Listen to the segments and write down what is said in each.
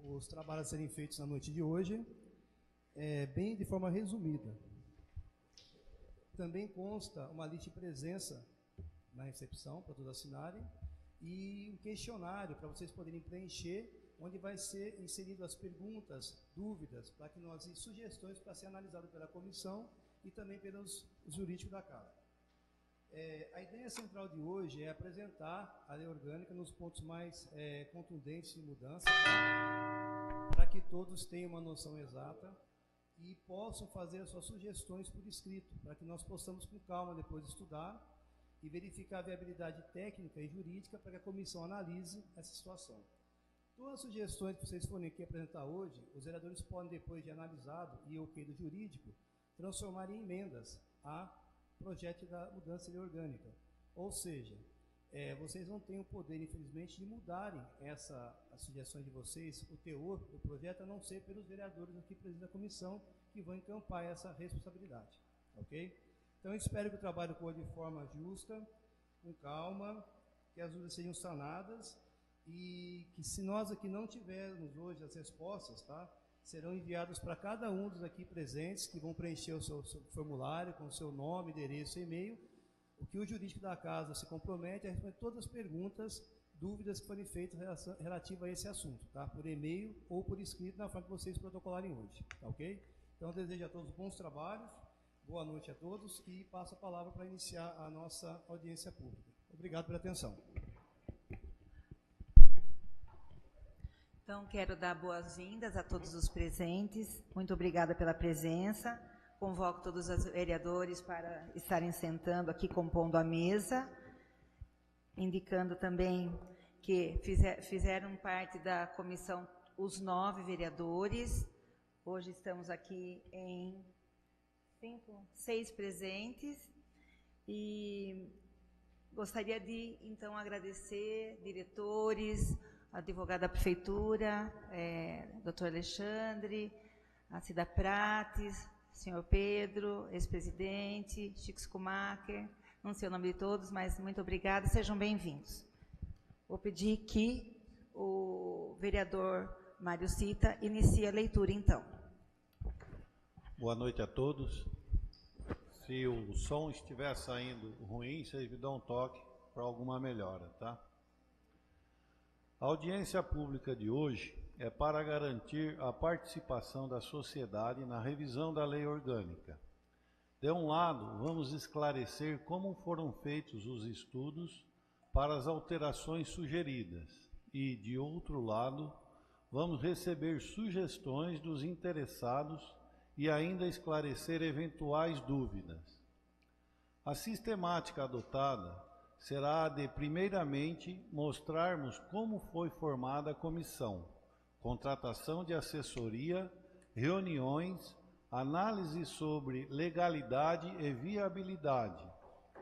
os trabalhos a serem feitos na noite de hoje, bem de forma resumida. Também consta uma lista de presença na recepção, para todos assinarem, e um questionário para vocês poderem preencher, onde vai ser inserido as perguntas, dúvidas, para que nós e sugestões para ser analisado pela comissão e também pelos jurídicos da casa. A ideia central de hoje é apresentar a lei orgânica nos pontos mais contundentes de mudança, para que todos tenham uma noção exata e possam fazer as suas sugestões por escrito, para que nós possamos com calma depois estudar e verificar a viabilidade técnica e jurídica para que a comissão analise essa situação. Todas as sugestões que vocês forem aqui apresentar hoje, os vereadores podem, depois de analisado e ok do jurídico, transformar em emendas a projeto da mudança de lei orgânica. Ou seja, vocês não têm o poder, infelizmente, de mudarem as sugestões de vocês, o teor do projeto, a não ser pelos vereadores aqui presentes da comissão, que vão encampar essa responsabilidade. Ok? Então, eu espero que o trabalho corra de forma justa, com calma, que as dúvidas sejam sanadas e que, se nós aqui não tivermos hoje as respostas, tá, serão enviados para cada um dos aqui presentes, que vão preencher o seu formulário com o seu nome, endereço e e-mail, o que o jurídico da casa se compromete a responder todas as perguntas, dúvidas que forem feitas relativas a esse assunto, tá? Por e-mail ou por escrito, na forma que vocês protocolarem hoje, tá ok? Então, eu desejo a todos bons trabalhos, boa noite a todos e passo a palavra para iniciar a nossa audiência pública. Obrigado pela atenção. Então, quero dar boas-vindas a todos os presentes. Muito obrigada pela presença. Convoco todos os vereadores para estarem sentando aqui, compondo a mesa. Indicando também que fizeram parte da comissão os 9 vereadores. Hoje estamos aqui em 6 presentes. E gostaria de, então, agradecer diretores, a advogada da prefeitura, doutor Alexandre, a Cida Prates, senhor Pedro, ex-presidente, Chico Schumacher, não sei o nome de todos, mas muito obrigada, sejam bem-vindos. Vou pedir que o vereador Mário Cita inicie a leitura, então. Boa noite a todos. Se o som estiver saindo ruim, vocês me dão um toque para alguma melhora, tá? A audiência pública de hoje é para garantir a participação da sociedade na revisão da lei orgânica. De um lado, vamos esclarecer como foram feitos os estudos para as alterações sugeridas e, de outro lado, vamos receber sugestões dos interessados e ainda esclarecer eventuais dúvidas. A sistemática adotada será a de, primeiramente, mostrarmos como foi formada a comissão, contratação de assessoria, reuniões, análise sobre legalidade e viabilidade,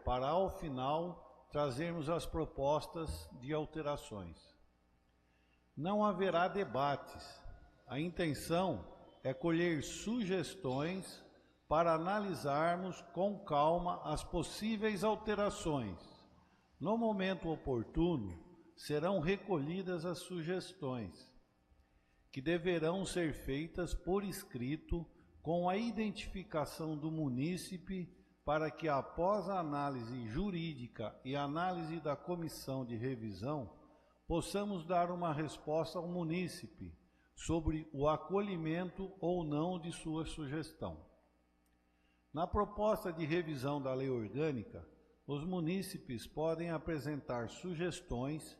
para, ao final, trazermos as propostas de alterações. Não haverá debates. A intenção é colher sugestões para analisarmos com calma as possíveis alterações. No momento oportuno, serão recolhidas as sugestões, que deverão ser feitas por escrito com a identificação do munícipe para que, após a análise jurídica e análise da comissão de revisão, possamos dar uma resposta ao munícipe sobre o acolhimento ou não de sua sugestão. Na proposta de revisão da lei orgânica, os munícipes podem apresentar sugestões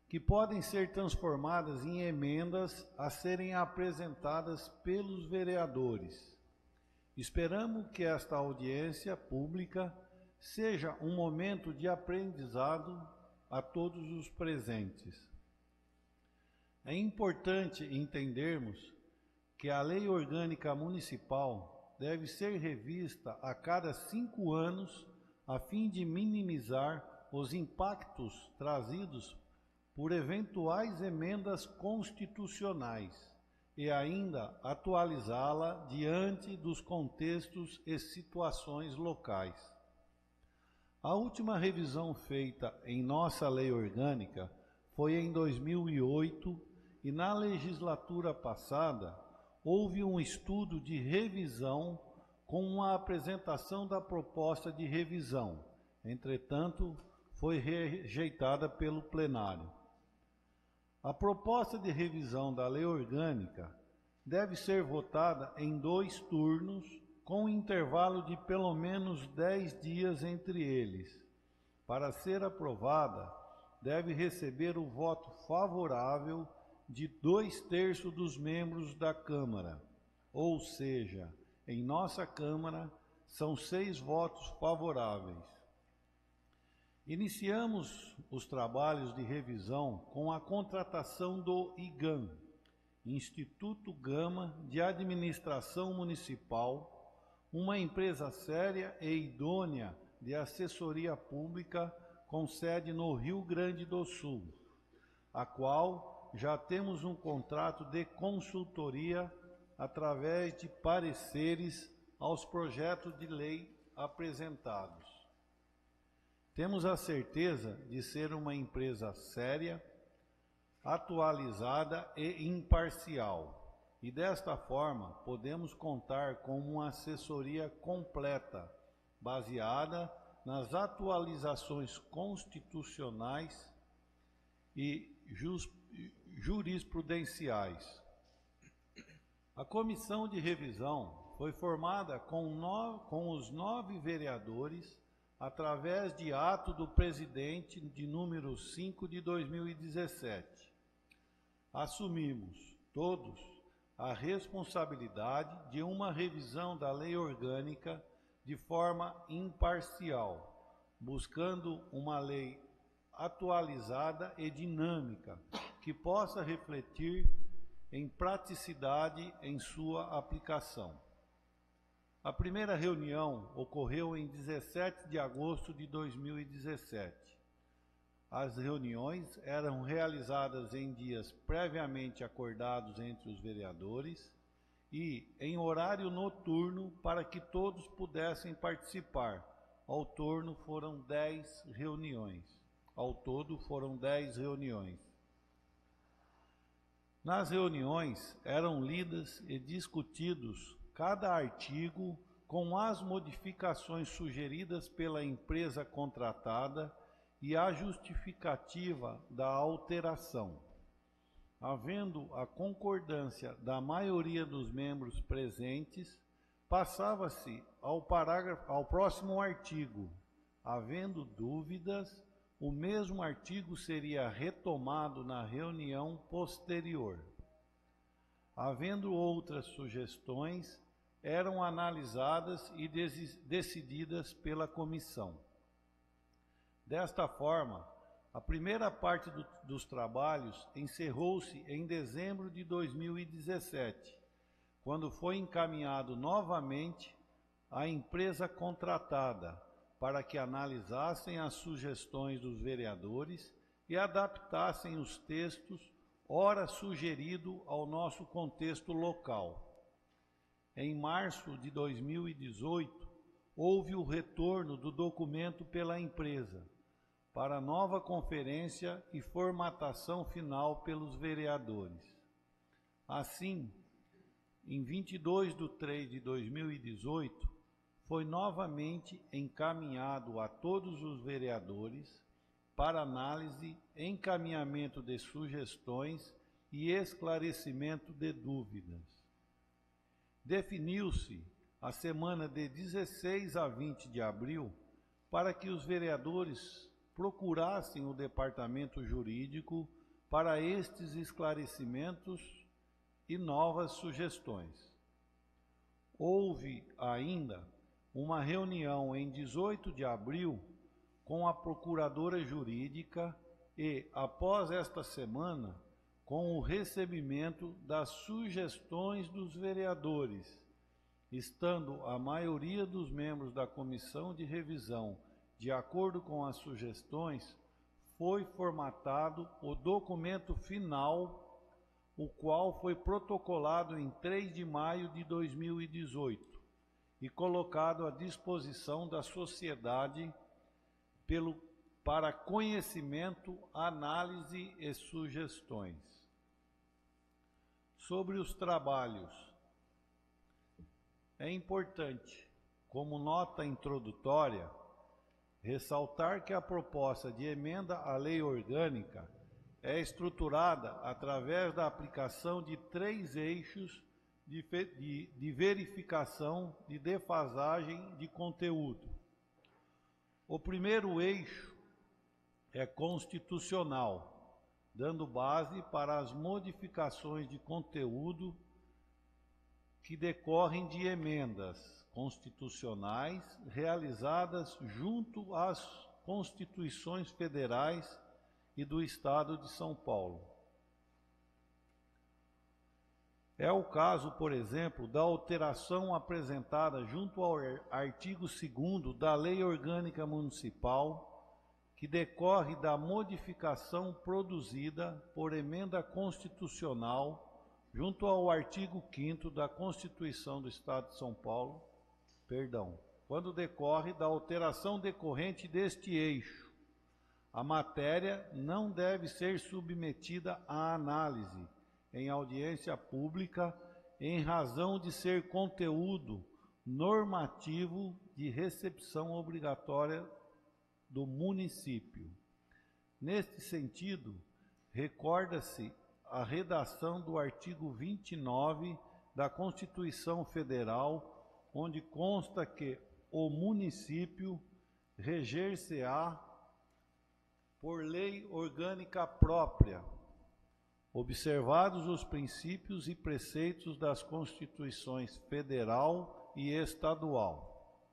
que podem ser transformadas em emendas a serem apresentadas pelos vereadores. Esperamos que esta audiência pública seja um momento de aprendizado a todos os presentes. É importante entendermos que a Lei Orgânica Municipal deve ser revista a cada 5 anos a fim de minimizar os impactos trazidos por eventuais emendas constitucionais e ainda atualizá-la diante dos contextos e situações locais. A última revisão feita em nossa lei orgânica foi em 2008 e na legislatura passada houve um estudo de revisão com uma apresentação da proposta de revisão. Entretanto, foi rejeitada pelo plenário. A proposta de revisão da lei orgânica deve ser votada em 2 turnos, com um intervalo de pelo menos 10 dias entre eles. Para ser aprovada, deve receber o voto favorável de 2/3 dos membros da Câmara, ou seja, em nossa Câmara são 6 votos favoráveis. Iniciamos os trabalhos de revisão com a contratação do IGAM, Instituto Gama de Administração Municipal, uma empresa séria e idônea de assessoria pública com sede no Rio Grande do Sul, a qual já temos um contrato de consultoria através de pareceres aos projetos de lei apresentados. Temos a certeza de ser uma empresa séria, atualizada e imparcial, e desta forma podemos contar com uma assessoria completa, baseada nas atualizações constitucionais e jurisprudenciais. A comissão de revisão foi formada com os 9 vereadores através de ato do presidente de número 5 de 2017. Assumimos todos a responsabilidade de uma revisão da lei orgânica de forma imparcial, buscando uma lei atualizada e dinâmica que possa refletir em praticidade em sua aplicação. A primeira reunião ocorreu em 17 de agosto de 2017. As reuniões eram realizadas em dias previamente acordados entre os vereadores e em horário noturno para que todos pudessem participar. Ao todo foram 10 reuniões. Nas reuniões eram lidas e discutidos cada artigo com as modificações sugeridas pela empresa contratada e a justificativa da alteração. Havendo a concordância da maioria dos membros presentes, passava-se ao próximo artigo. Havendo dúvidas, o mesmo artigo seria retomado na reunião posterior. Havendo outras sugestões, eram analisadas e decididas pela comissão. Desta forma, a primeira parte dos trabalhos encerrou-se em dezembro de 2017, quando foi encaminhado novamente à empresa contratada para que analisassem as sugestões dos vereadores e adaptassem os textos, ora sugerido ao nosso contexto local. Em março de 2018, houve o retorno do documento pela empresa, para nova conferência e formatação final pelos vereadores. Assim, em 22/3 de 2018, foi novamente encaminhado a todos os vereadores para análise, encaminhamento de sugestões e esclarecimento de dúvidas. Definiu-se a semana de 16 a 20 de abril para que os vereadores procurassem o departamento jurídico para estes esclarecimentos e novas sugestões. Houve ainda uma reunião em 18 de abril com a procuradora jurídica e, após esta semana, com o recebimento das sugestões dos vereadores, estando a maioria dos membros da comissão de revisão de acordo com as sugestões, foi formatado o documento final, o qual foi protocolado em 3 de maio de 2018 e colocado à disposição da sociedade para conhecimento, análise e sugestões. Sobre os trabalhos, é importante, como nota introdutória, ressaltar que a proposta de emenda à lei orgânica é estruturada através da aplicação de 3 eixos de verificação de defasagem de conteúdo. O primeiro eixo é constitucional, dando base para as modificações de conteúdo que decorrem de emendas constitucionais realizadas junto às Constituições Federais e do Estado de São Paulo. É o caso, por exemplo, da alteração apresentada junto ao artigo 2º da Lei Orgânica Municipal, que decorre da modificação produzida por emenda constitucional junto ao artigo 5º da Constituição do Estado de São Paulo, quando decorre da alteração decorrente deste eixo. A matéria não deve ser submetida à análise em audiência pública em razão de ser conteúdo normativo de recepção obrigatória do município. Neste sentido, recorda-se a redação do artigo 29 da Constituição Federal, onde consta que o município reger-se-á por lei orgânica própria, observados os princípios e preceitos das Constituições Federal e Estadual.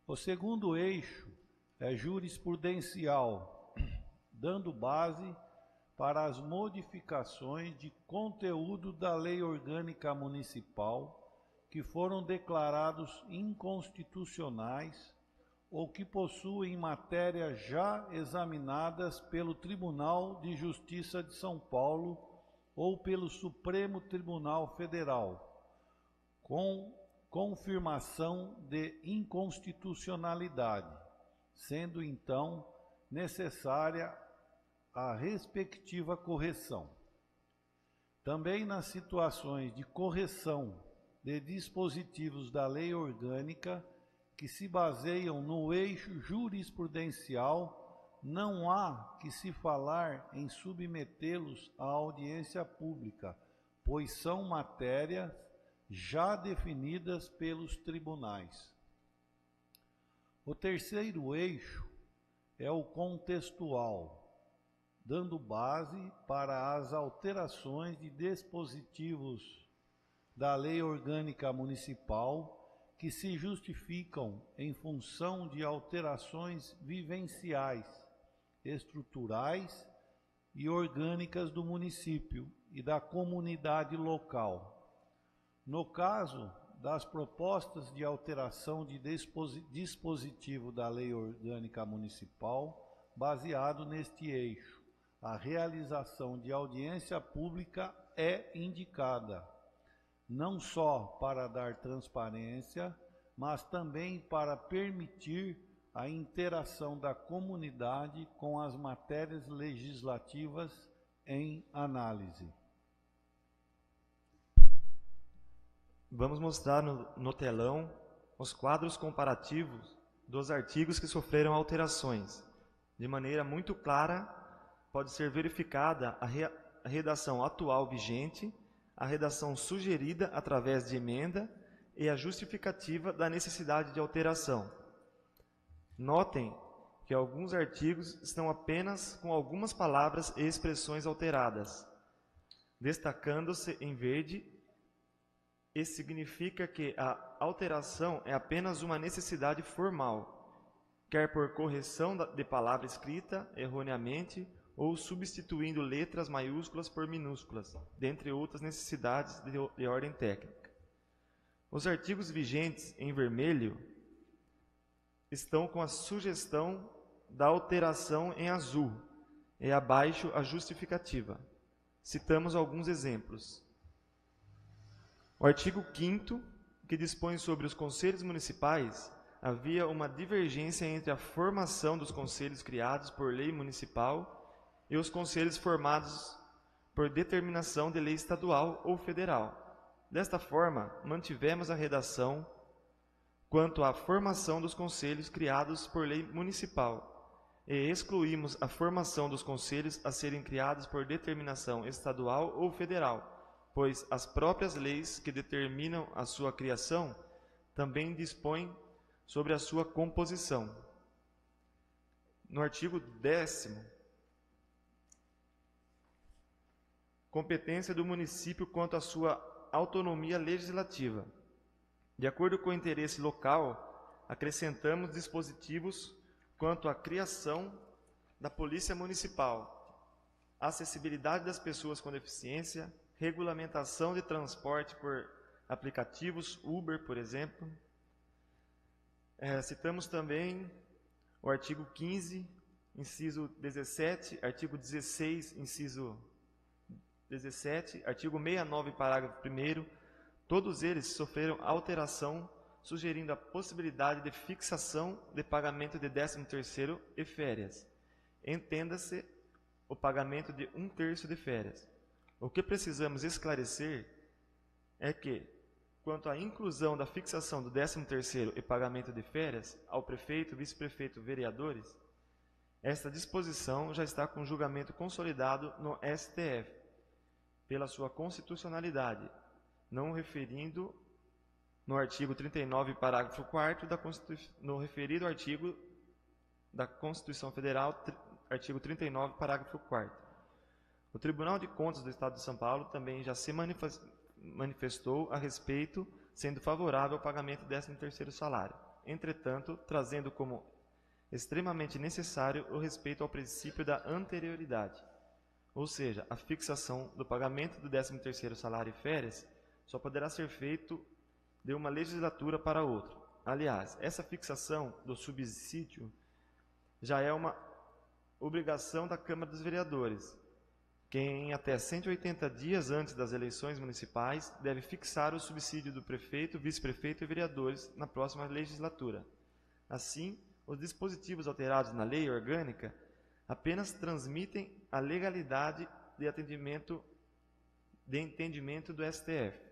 O segundo eixo é jurisprudencial, dando base para as modificações de conteúdo da Lei Orgânica Municipal que foram declarados inconstitucionais ou que possuem matérias já examinadas pelo Tribunal de Justiça de São Paulo ou pelo Supremo Tribunal Federal, com confirmação de inconstitucionalidade, sendo então necessária a respectiva correção. Também nas situações de correção de dispositivos da lei orgânica que se baseiam no eixo jurisprudencial, não há que se falar em submetê-los à audiência pública, pois são matérias já definidas pelos tribunais. O terceiro eixo é o contextual, dando base para as alterações de dispositivos da Lei Orgânica Municipal que se justificam em função de alterações vivenciais, estruturais e orgânicas do município e da comunidade local. No caso das propostas de alteração de dispositivo da Lei Orgânica Municipal, baseado neste eixo, a realização de audiência pública é indicada, não só para dar transparência, mas também para permitir a interação da comunidade com as matérias legislativas em análise. Vamos mostrar no telão os quadros comparativos dos artigos que sofreram alterações. De maneira muito clara, pode ser verificada a redação atual vigente, a redação sugerida através de emenda e a justificativa da necessidade de alteração. Notem que alguns artigos estão apenas com algumas palavras e expressões alteradas, destacando-se em verde. Isso significa que a alteração é apenas uma necessidade formal, quer por correção de palavra escrita erroneamente ou substituindo letras maiúsculas por minúsculas, dentre outras necessidades de ordem técnica. Os artigos vigentes em vermelho estão com a sugestão da alteração em azul e abaixo a justificativa. Citamos alguns exemplos. O artigo 5º, que dispõe sobre os conselhos municipais, havia uma divergência entre a formação dos conselhos criados por lei municipal e os conselhos formados por determinação de lei estadual ou federal. Desta forma, mantivemos a redação quanto à formação dos conselhos criados por lei municipal e excluímos a formação dos conselhos a serem criados por determinação estadual ou federal, pois as próprias leis que determinam a sua criação também dispõem sobre a sua composição. No artigo 10º, competência do município quanto à sua autonomia legislativa. De acordo com o interesse local, acrescentamos dispositivos quanto à criação da Polícia Municipal, acessibilidade das pessoas com deficiência, regulamentação de transporte por aplicativos, Uber, por exemplo. Citamos também o artigo 15, inciso 17, artigo 16, inciso 17, artigo 69, parágrafo 1º, todos eles sofreram alteração, sugerindo a possibilidade de fixação de pagamento de 13º e férias. Entenda-se o pagamento de 1/3 de férias. O que precisamos esclarecer é que, quanto à inclusão da fixação do 13º e pagamento de férias ao prefeito, vice-prefeito, vereadores, esta disposição já está com julgamento consolidado no STF, pela sua constitucionalidade, não referindo no artigo 39, parágrafo 4º, no referido artigo da Constituição Federal, artigo 39, parágrafo 4º. O Tribunal de Contas do Estado de São Paulo também já se manifestou a respeito, sendo favorável ao pagamento do 13º salário. Entretanto, trazendo como extremamente necessário o respeito ao princípio da anterioridade, ou seja, a fixação do pagamento do 13º salário e férias só poderá ser feito de uma legislatura para outra. Aliás, essa fixação do subsídio já é uma obrigação da Câmara dos Vereadores, que em até 180 dias antes das eleições municipais deve fixar o subsídio do prefeito, vice-prefeito e vereadores na próxima legislatura. Assim, os dispositivos alterados na lei orgânica apenas transmitem a legalidade de entendimento do STF.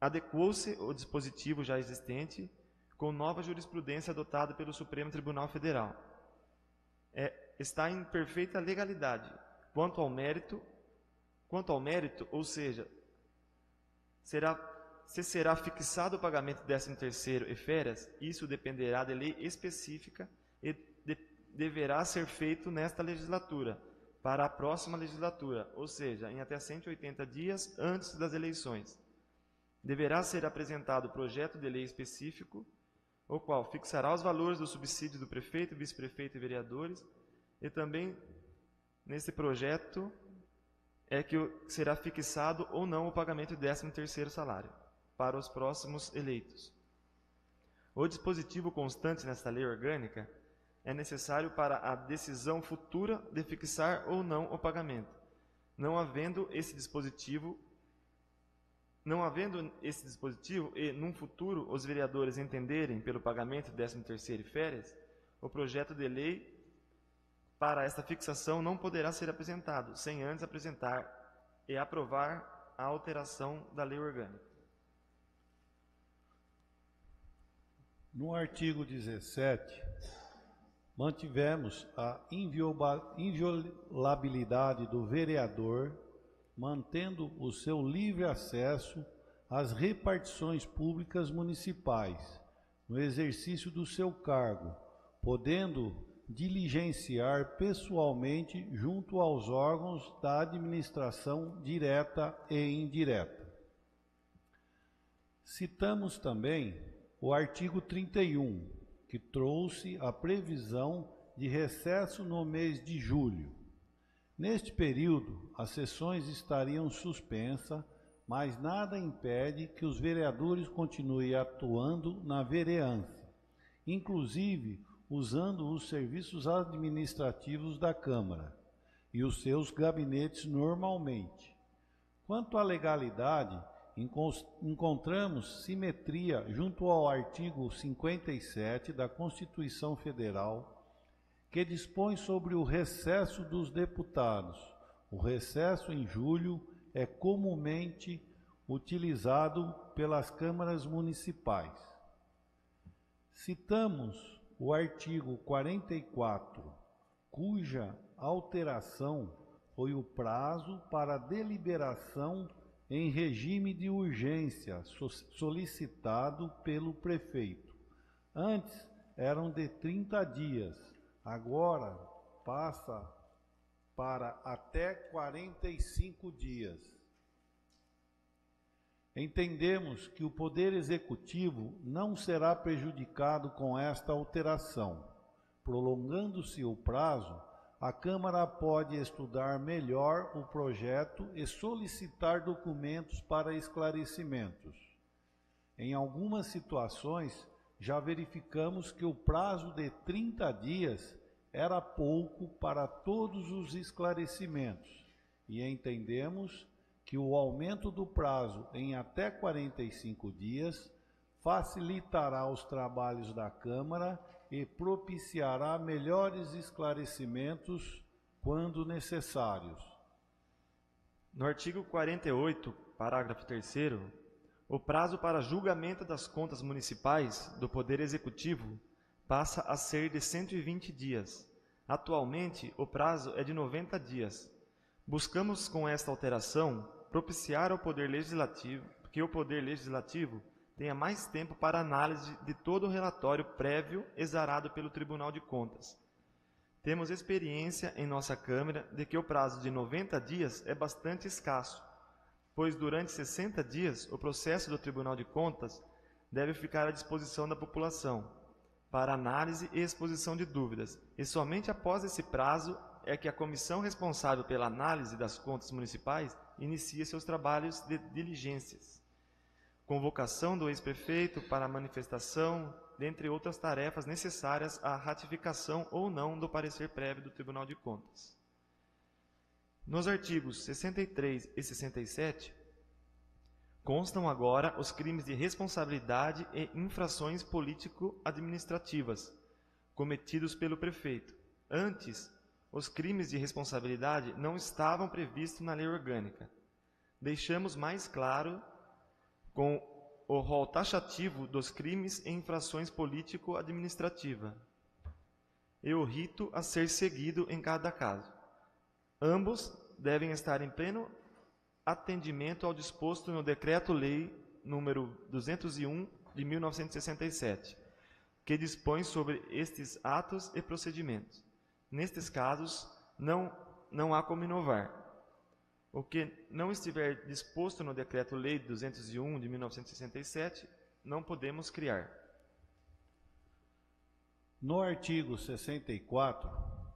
Adequou-se o dispositivo já existente com nova jurisprudência adotada pelo Supremo Tribunal Federal. Está em perfeita legalidade. Quanto ao mérito, ou seja, se será fixado o pagamento de 13º e férias, isso dependerá de lei específica e deverá ser feito nesta legislatura, para a próxima legislatura, ou seja, em até 180 dias antes das eleições. Deverá ser apresentado projeto de lei específico, o qual fixará os valores do subsídio do prefeito, vice-prefeito e vereadores, e também nesse projeto é que será fixado ou não o pagamento de 13º salário para os próximos eleitos. O dispositivo constante nesta lei orgânica é necessário para a decisão futura de fixar ou não o pagamento. Não havendo esse dispositivo e, num futuro, os vereadores entenderem pelo pagamento de 13º e férias, o projeto de lei para esta fixação não poderá ser apresentado, sem antes apresentar e aprovar a alteração da lei orgânica. No artigo 17, mantivemos a inviolabilidade do vereador, mantendo o seu livre acesso às repartições públicas municipais, no exercício do seu cargo, podendo diligenciar pessoalmente junto aos órgãos da administração direta e indireta. Citamos também o artigo 31, que trouxe a previsão de recesso no mês de julho. Neste período, as sessões estariam suspensas, mas nada impede que os vereadores continuem atuando na vereança, inclusive usando os serviços administrativos da Câmara e os seus gabinetes normalmente. Quanto à legalidade, encontramos simetria junto ao artigo 57 da Constituição Federal, que dispõe sobre o recesso dos deputados, O recesso em julho é comumente utilizado pelas câmaras municipais. Citamos o artigo 44, cuja alteração foi o prazo para deliberação em regime de urgência solicitado pelo prefeito. Antes eram de 30 dias, agora passa para até 45 dias. Entendemos que o Poder Executivo não será prejudicado com esta alteração. Prolongando-se o prazo, a Câmara pode estudar melhor o projeto e solicitar documentos para esclarecimentos. Em algumas situações, já verificamos que o prazo de 30 dias era pouco para todos os esclarecimentos e entendemos que o aumento do prazo em até 45 dias facilitará os trabalhos da Câmara e propiciará melhores esclarecimentos quando necessários. No artigo 48, parágrafo 3º, o prazo para julgamento das contas municipais do Poder Executivo passa a ser de 120 dias. Atualmente, o prazo é de 90 dias. Buscamos, com esta alteração, propiciar ao Poder Legislativo que o Poder Legislativo tenha mais tempo para análise de todo o relatório prévio exarado pelo Tribunal de Contas. Temos experiência em nossa Câmara de que o prazo de 90 dias é bastante escasso, pois durante 60 dias o processo do Tribunal de Contas deve ficar à disposição da população para análise e exposição de dúvidas, e somente após esse prazo é que a comissão responsável pela análise das contas municipais inicia seus trabalhos de diligências. Convocação do ex-prefeito para manifestação, dentre outras tarefas necessárias à ratificação ou não do parecer prévio do Tribunal de Contas. Nos artigos 63 e 67, constam agora os crimes de responsabilidade e infrações político-administrativas cometidos pelo prefeito. Antes, os crimes de responsabilidade não estavam previstos na lei orgânica. Deixamos mais claro com o rol taxativo dos crimes e infrações político-administrativa e o rito a ser seguido em cada caso. Ambos devem estar em pleno atendimento ao disposto no Decreto-Lei número 201 de 1967, que dispõe sobre estes atos e procedimentos. Nestes casos, não há como inovar. O que não estiver disposto no Decreto-Lei 201 de 1967, não podemos criar. No artigo 64,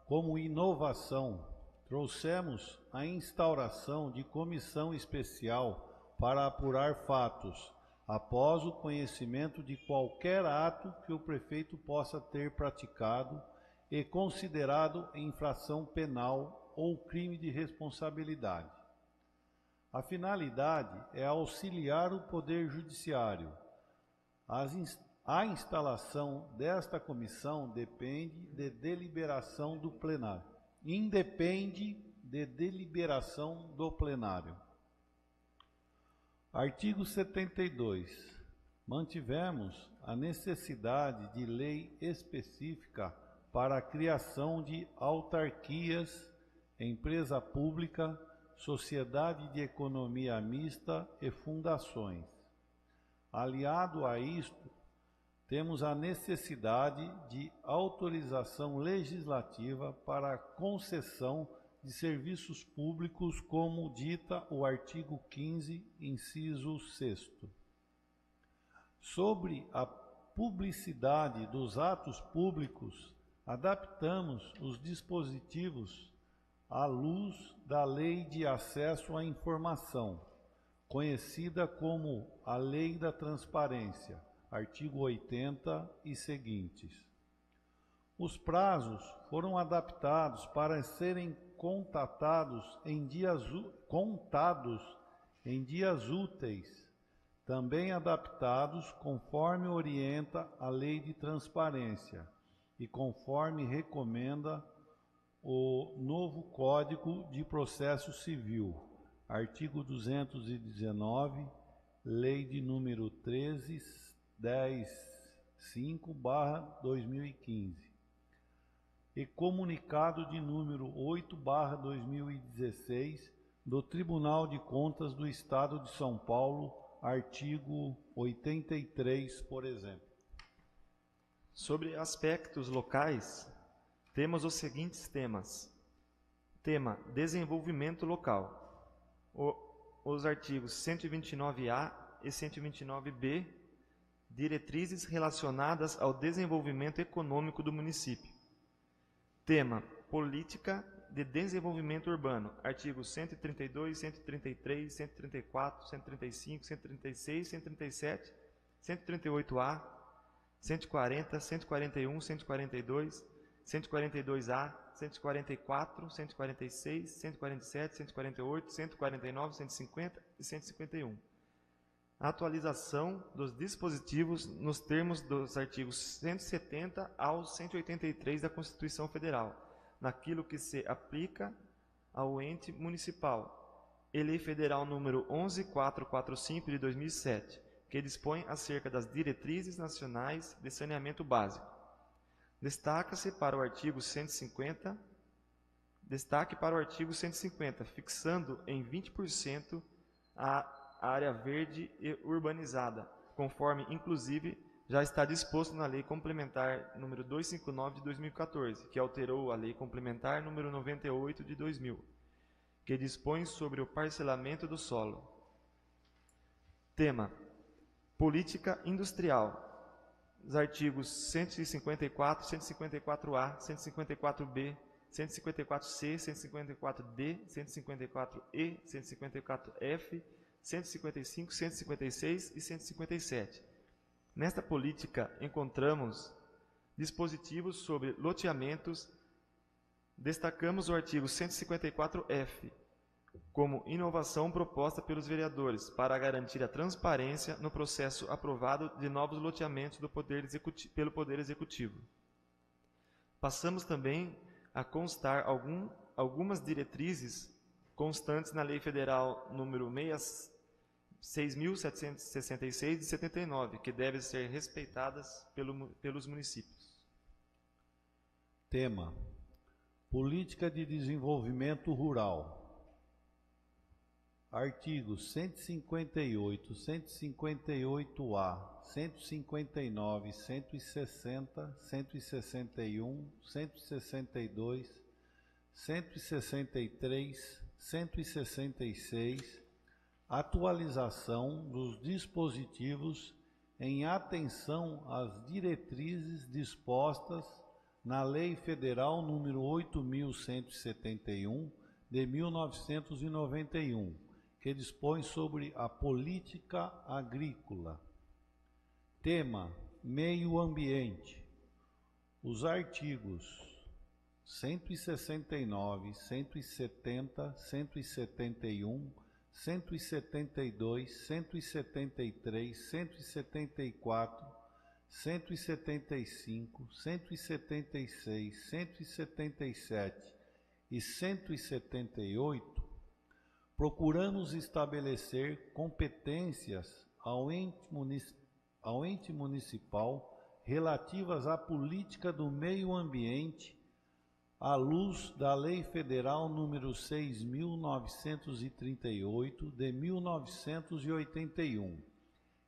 como inovação, trouxemos a instauração de comissão especial para apurar fatos, após o conhecimento de qualquer ato que o prefeito possa ter praticado e considerado infração penal ou crime de responsabilidade. A finalidade é auxiliar o Poder Judiciário. A instalação desta comissão depende de deliberação do plenário. Independe de deliberação do plenário. Artigo 72. Mantivemos a necessidade de lei específica para a criação de autarquias, empresa pública, sociedade de economia mista e fundações. Aliado a isto, temos a necessidade de autorização legislativa para a concessão de serviços públicos, como dita o artigo 15, inciso 6º. Sobre a publicidade dos atos públicos, adaptamos os dispositivos à luz da Lei de Acesso à Informação, conhecida como a Lei da Transparência, artigo 80 e seguintes. Os prazos foram adaptados para serem contados em dias úteis, também adaptados conforme orienta a Lei de Transparência e conforme recomenda o novo Código de Processo Civil, artigo 219, lei de número 13.10.5/2015, e comunicado de número 8/2016 do Tribunal de Contas do Estado de São Paulo, artigo 83, por exemplo. Sobre aspectos locais, temos os seguintes temas. Tema: desenvolvimento local. Os artigos 129A e 129B, diretrizes relacionadas ao desenvolvimento econômico do município. Tema: política de desenvolvimento urbano. Artigos 132, 133, 134, 135, 136, 137, 138A, 140, 141, 142, 142A, 144, 146, 147, 148, 149, 150 e 151. Atualização dos dispositivos nos termos dos artigos 170 ao 183 da Constituição Federal, naquilo que se aplica ao ente municipal. E Lei Federal número 11.445 de 2007, que dispõe acerca das diretrizes nacionais de saneamento básico. Destaque para o artigo 150, fixando em 20% a área verde e urbanizada, conforme, inclusive, já está disposto na Lei Complementar número 259 de 2014, que alterou a Lei Complementar número 98 de 2000, que dispõe sobre o parcelamento do solo. Tema: política industrial. Os artigos 154, 154A, 154B, 154C, 154D, 154E, 154F, 155, 156 e 157. Nesta política encontramos dispositivos sobre loteamentos. Destacamos o artigo 154F como inovação proposta pelos vereadores para garantir a transparência no processo aprovado de novos loteamentos pelo Poder Executivo. Passamos também a constar algumas diretrizes constantes na Lei Federal número 6.766 de 79, que devem ser respeitadas pelos municípios. Tema: política de desenvolvimento rural. Artigos 158, 158A, 159, 160, 161, 162, 163, 166, atualização dos dispositivos em atenção às diretrizes dispostas na Lei Federal número 8.171 de 1991, que dispõe sobre a política agrícola. Tema: meio ambiente. Os artigos 169, 170, 171, 172, 173, 174, 175, 176, 177 e 178, procuramos estabelecer competências ao ente municipal relativas à política do meio ambiente à luz da Lei Federal número 6.938 de 1981,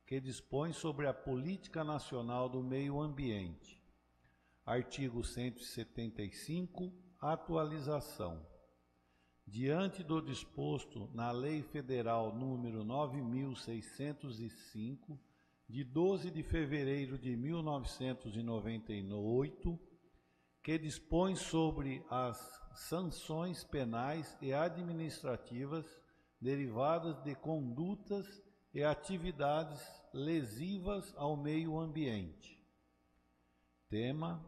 que dispõe sobre a Política Nacional do Meio Ambiente. Artigo 175, atualização. Diante do disposto na Lei Federal número 9.605, de 12 de fevereiro de 1998, que dispõe sobre as sanções penais e administrativas derivadas de condutas e atividades lesivas ao meio ambiente. Tema: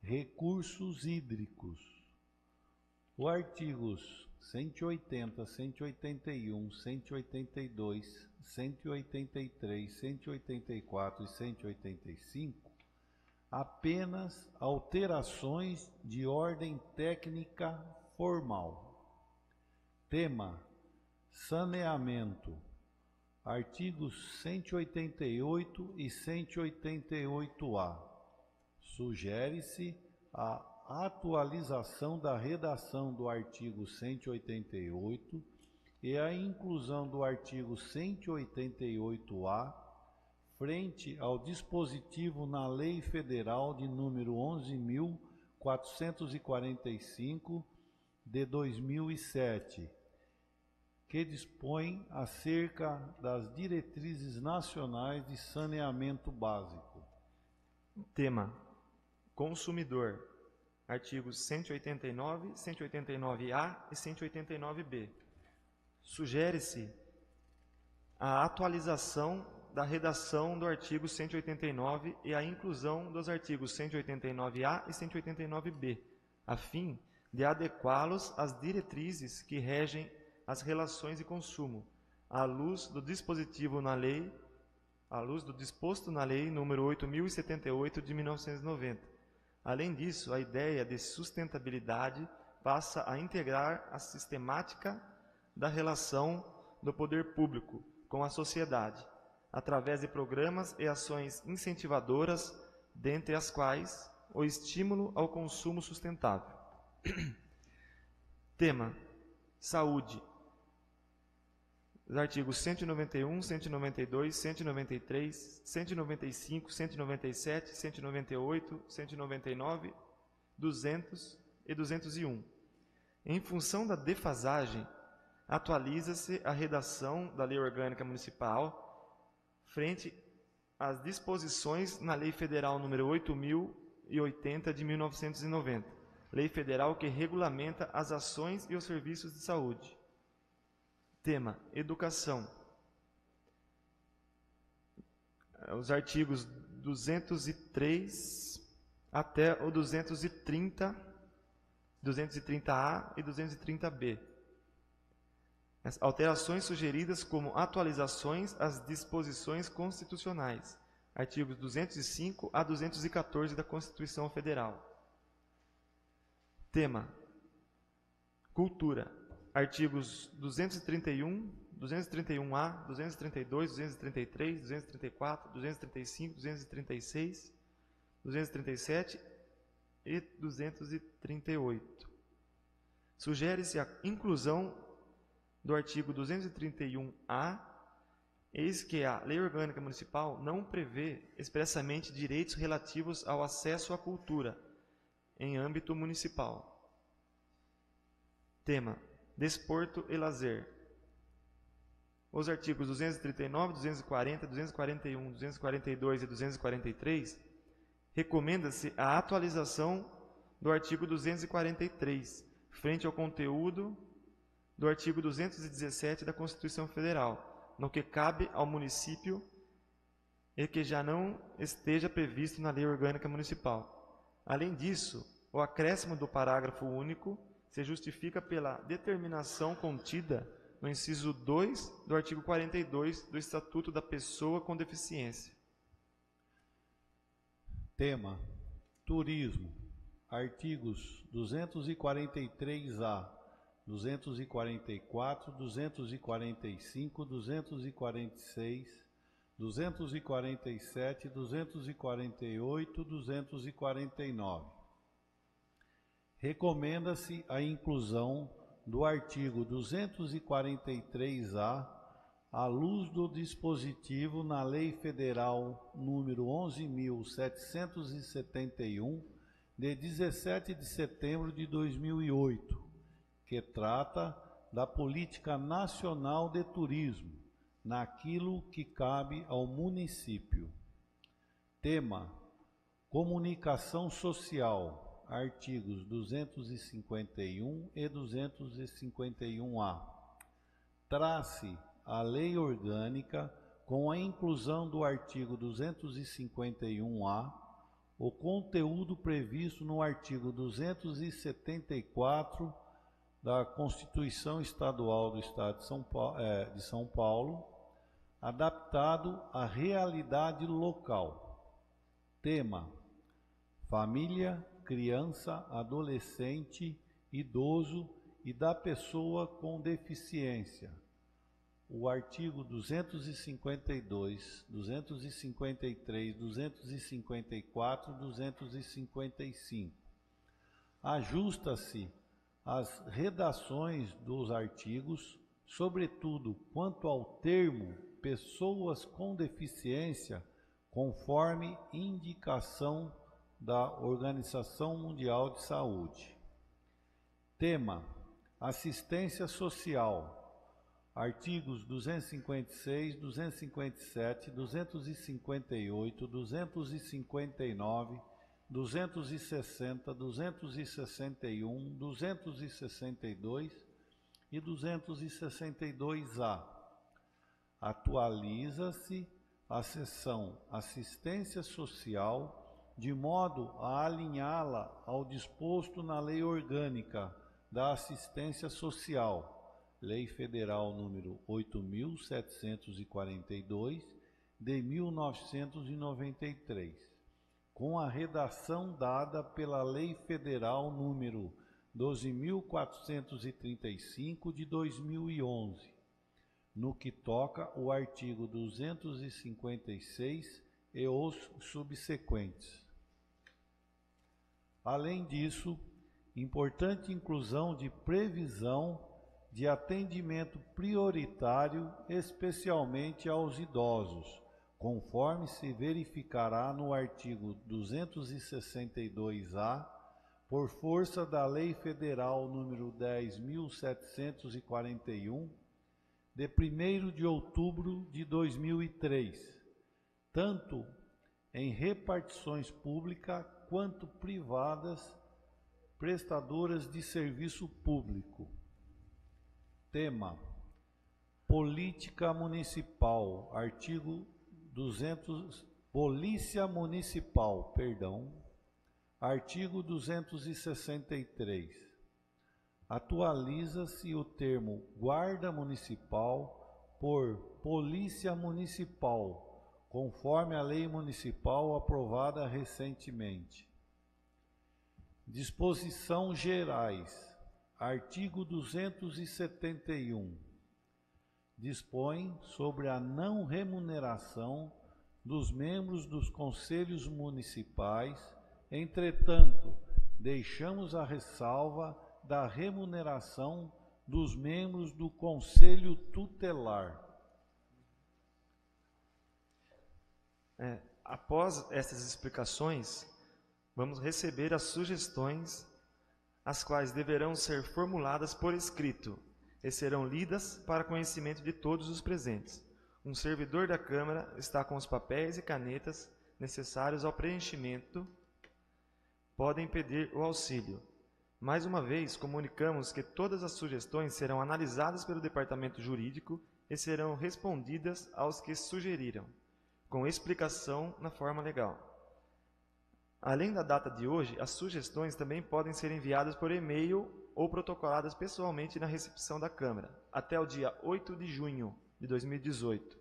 recursos hídricos. Os artigos 180, 181, 182, 183, 184 e 185 apenas alterações de ordem técnica formal. Tema: saneamento. Artigos 188 e 188-A. Sugere-se a atualização da redação do artigo 188 e a inclusão do artigo 188-A frente ao dispositivo na Lei Federal de número 11.445 de 2007, que dispõe acerca das diretrizes nacionais de saneamento básico. Tema: consumidor. Artigos 189, 189-A e 189-B. Sugere-se a atualização da redação do artigo 189 e a inclusão dos artigos 189-A e 189-B, a fim de adequá-los às diretrizes que regem as relações de consumo, à luz do dispositivo na lei, à luz do disposto na lei número 8078 de 1990. Além disso, a ideia de sustentabilidade passa a integrar a sistemática da relação do poder público com a sociedade, através de programas e ações incentivadoras, dentre as quais o estímulo ao consumo sustentável. Tema: saúde. Os artigos 191, 192, 193, 195, 197, 198, 199, 200 e 201. Em função da defasagem, atualiza-se a redação da Lei Orgânica Municipal frente às disposições na Lei Federal número 8.080 de 1990, Lei Federal que regulamenta as ações e os serviços de saúde. Tema: educação. Os artigos 203 até o 230, 230-A e 230-B. As alterações sugeridas como atualizações às disposições constitucionais. Artigos 205 a 214 da Constituição Federal. Tema: cultura. Artigos 231, 231-A, 232, 233, 234, 235, 236, 237 e 238. Sugere-se a inclusão do artigo 231-A, eis que a Lei Orgânica Municipal não prevê expressamente direitos relativos ao acesso à cultura em âmbito municipal. Tema: desporto e lazer. Os artigos 239, 240, 241, 242 e 243 recomenda-se a atualização do artigo 243, frente ao conteúdo do artigo 217 da Constituição Federal, no que cabe ao município e que já não esteja previsto na Lei Orgânica Municipal. Além disso, o acréscimo do parágrafo único se justifica pela determinação contida no inciso 2 do artigo 42 do Estatuto da Pessoa com Deficiência. Tema: turismo. Artigos 243-A, 244, 245, 246, 247, 248, 249. Recomenda-se a inclusão do artigo 243-A à luz do dispositivo na Lei Federal número 11.771, de 17 de setembro de 2008, que trata da Política Nacional de Turismo, naquilo que cabe ao município. Tema: comunicação social. Artigos 251 e 251-A. Trace a lei orgânica, com a inclusão do artigo 251-A, o conteúdo previsto no artigo 274 da Constituição Estadual do Estado de São Paulo, adaptado à realidade local. Tema: família, criança, adolescente, idoso e da pessoa com deficiência. O artigo 252, 253, 254, 255. Ajusta-se às redações dos artigos, sobretudo quanto ao termo pessoas com deficiência, conforme indicação da Organização Mundial de Saúde. Tema: assistência social. Artigos 256, 257, 258, 259, 260, 261, 262 e 262-A. Atualiza-se a seção Assistência Social de modo a alinhá-la ao disposto na Lei Orgânica da Assistência Social, Lei Federal número 8.742, de 1993, com a redação dada pela Lei Federal número 12.435, de 2011, no que toca o artigo 256 e os subsequentes. Além disso, importante inclusão de previsão de atendimento prioritário, especialmente aos idosos, conforme se verificará no artigo 262-A, por força da Lei Federal número 10.741, de 1º de outubro de 2003, tanto em repartições públicas quanto privadas prestadoras de serviço público. Tema: Política Municipal, artigo 200, Polícia Municipal, artigo 263. Atualiza-se o termo Guarda Municipal por Polícia Municipal, conforme a Lei Municipal aprovada recentemente. Disposição Gerais. Artigo 271. Dispõe sobre a não remuneração dos membros dos conselhos municipais, entretanto, deixamos a ressalva da remuneração dos membros do Conselho Tutelar. Após essas explicações, vamos receber as sugestões, as quais deverão ser formuladas por escrito e serão lidas para conhecimento de todos os presentes. Um servidor da Câmara está com os papéis e canetas necessários ao preenchimento. Podem pedir o auxílio. Mais uma vez, comunicamos que todas as sugestões serão analisadas pelo Departamento Jurídico e serão respondidas aos que sugeriram, com explicação na forma legal. Além da data de hoje, as sugestões também podem ser enviadas por e-mail ou protocoladas pessoalmente na recepção da Câmara, até o dia 8 de junho de 2018.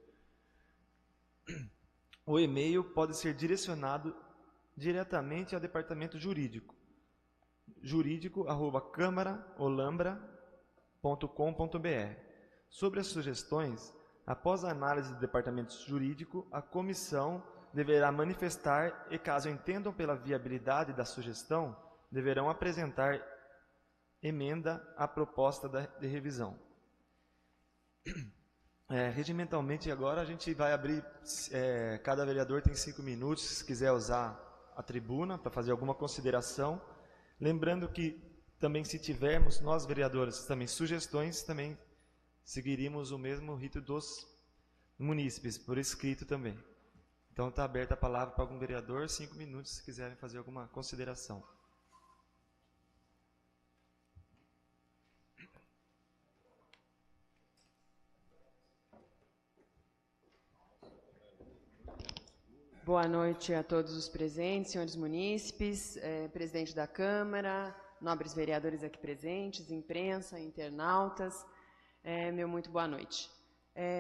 O e-mail pode ser direcionado diretamente ao Departamento Jurídico, jurídico@câmaraolambra.com.br. Sobre as sugestões, após a análise do Departamento Jurídico, a comissão deverá manifestar e, caso entendam pela viabilidade da sugestão, deverão apresentar emenda à proposta de revisão. Regimentalmente, agora a gente vai abrir, cada vereador tem 5 minutos, se quiser usar a tribuna para fazer alguma consideração. Lembrando que também, se tivermos, nós vereadores, também sugestões, também seguiríamos o mesmo rito dos munícipes, por escrito também. Então está aberta a palavra para algum vereador, 5 minutos, se quiserem fazer alguma consideração. Boa noite a todos os presentes, senhores munícipes, presidente da Câmara, nobres vereadores aqui presentes, imprensa, internautas, meu muito boa noite.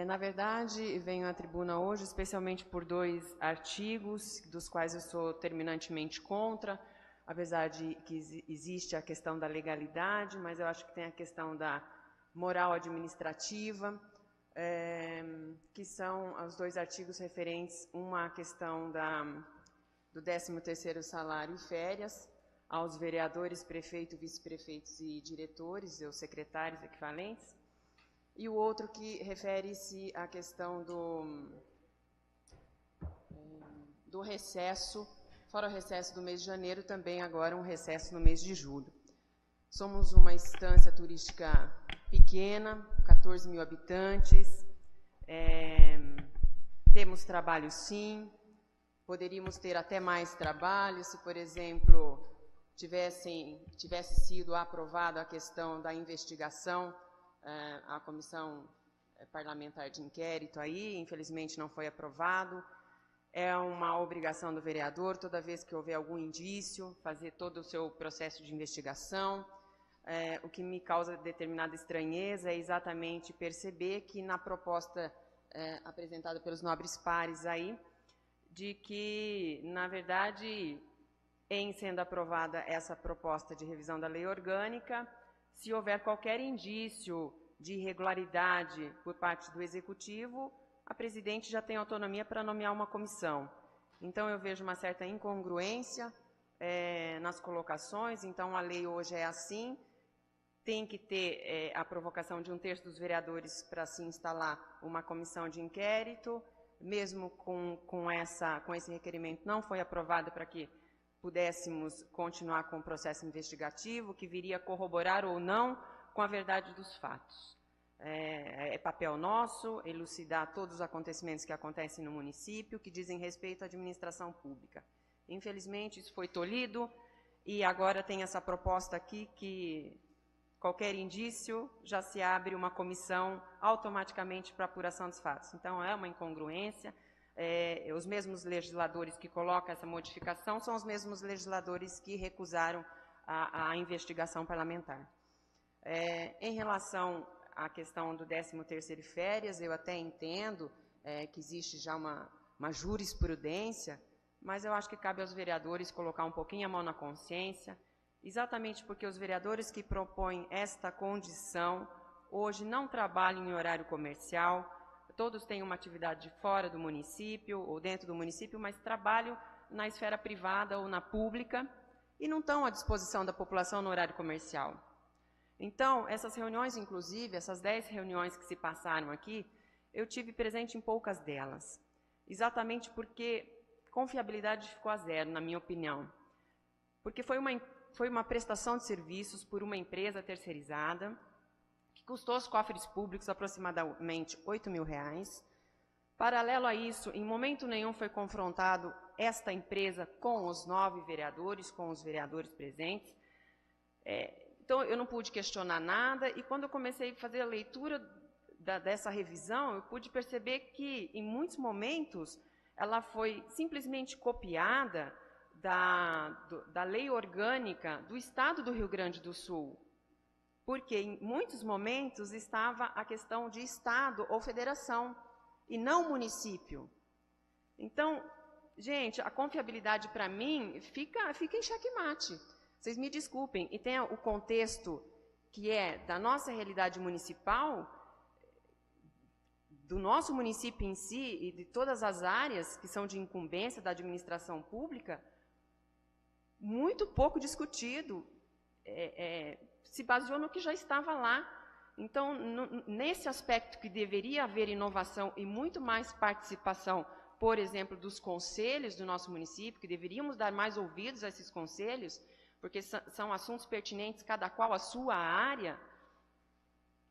Na verdade, venho à tribuna hoje especialmente por 2 artigos, dos quais eu sou terminantemente contra, apesar de que existe a questão da legalidade, mas eu acho que tem a questão da moral administrativa, que são os 2 artigos referentes, uma à questão do 13º salário e férias, aos vereadores, prefeitos, vice-prefeitos e diretores, ou secretários equivalentes, e o outro que refere-se à questão do recesso, fora o recesso do mês de janeiro, também agora um recesso no mês de julho. Somos uma instância turística pequena, 14 mil habitantes, temos trabalho sim, poderíamos ter até mais trabalho se, por exemplo, tivesse sido aprovada a questão da investigação, a comissão parlamentar de inquérito aí, infelizmente não foi aprovado. É uma obrigação do vereador, toda vez que houver algum indício, fazer todo o seu processo de investigação. O que me causa determinada estranheza é exatamente perceber que na proposta apresentada pelos nobres pares aí, de que, na verdade, em sendo aprovada essa proposta de revisão da lei orgânica, se houver qualquer indício de irregularidade por parte do Executivo, a presidente já tem autonomia para nomear uma comissão. Então, eu vejo uma certa incongruência nas colocações. Então, a lei hoje é assim, tem que ter a provocação de 1/3 dos vereadores para se instalar uma comissão de inquérito, mesmo com esse requerimento não foi aprovado para que pudéssemos continuar com o processo investigativo, que viria corroborar ou não com a verdade dos fatos. É papel nosso elucidar todos os acontecimentos que acontecem no município, que dizem respeito à administração pública. Infelizmente, isso foi tolhido, e agora tem essa proposta aqui que qualquer indício já se abre uma comissão automaticamente para apuração dos fatos. Então, é uma incongruência. Os mesmos legisladores que colocam essa modificação são os mesmos legisladores que recusaram a investigação parlamentar. Em relação à questão do 13º férias, eu até entendo que existe já uma jurisprudência, mas eu acho que cabe aos vereadores colocar um pouquinho a mão na consciência, exatamente porque os vereadores que propõem esta condição hoje não trabalham em horário comercial, todos têm uma atividade fora do município ou dentro do município, mas trabalham na esfera privada ou na pública e não estão à disposição da população no horário comercial. Então, essas reuniões, inclusive, essas 10 reuniões que se passaram aqui, eu tive presente em poucas delas, exatamente porque confiabilidade ficou a 0, na minha opinião, porque foi uma prestação de serviços por uma empresa terceirizada, que custou aos cofres públicos aproximadamente R$8.000. Paralelo a isso, em momento nenhum foi confrontado esta empresa com os 9 vereadores, com os vereadores presentes. Então, eu não pude questionar nada, e quando eu comecei a fazer a leitura dessa revisão, eu pude perceber que, em muitos momentos, ela foi simplesmente copiada da lei orgânica do Estado do Rio Grande do Sul, porque em muitos momentos estava a questão de Estado ou federação, e não município. Então, gente, a confiabilidade para mim fica em xeque-mate. Vocês me desculpem, e tem o contexto que é da nossa realidade municipal, do nosso município em si e de todas as áreas que são de incumbência da administração pública, muito pouco discutido, se baseou no que já estava lá. Então, nesse aspecto que deveria haver inovação e muito mais participação, por exemplo, dos conselhos do nosso município, que deveríamos dar mais ouvidos a esses conselhos, porque são assuntos pertinentes, cada qual a sua área,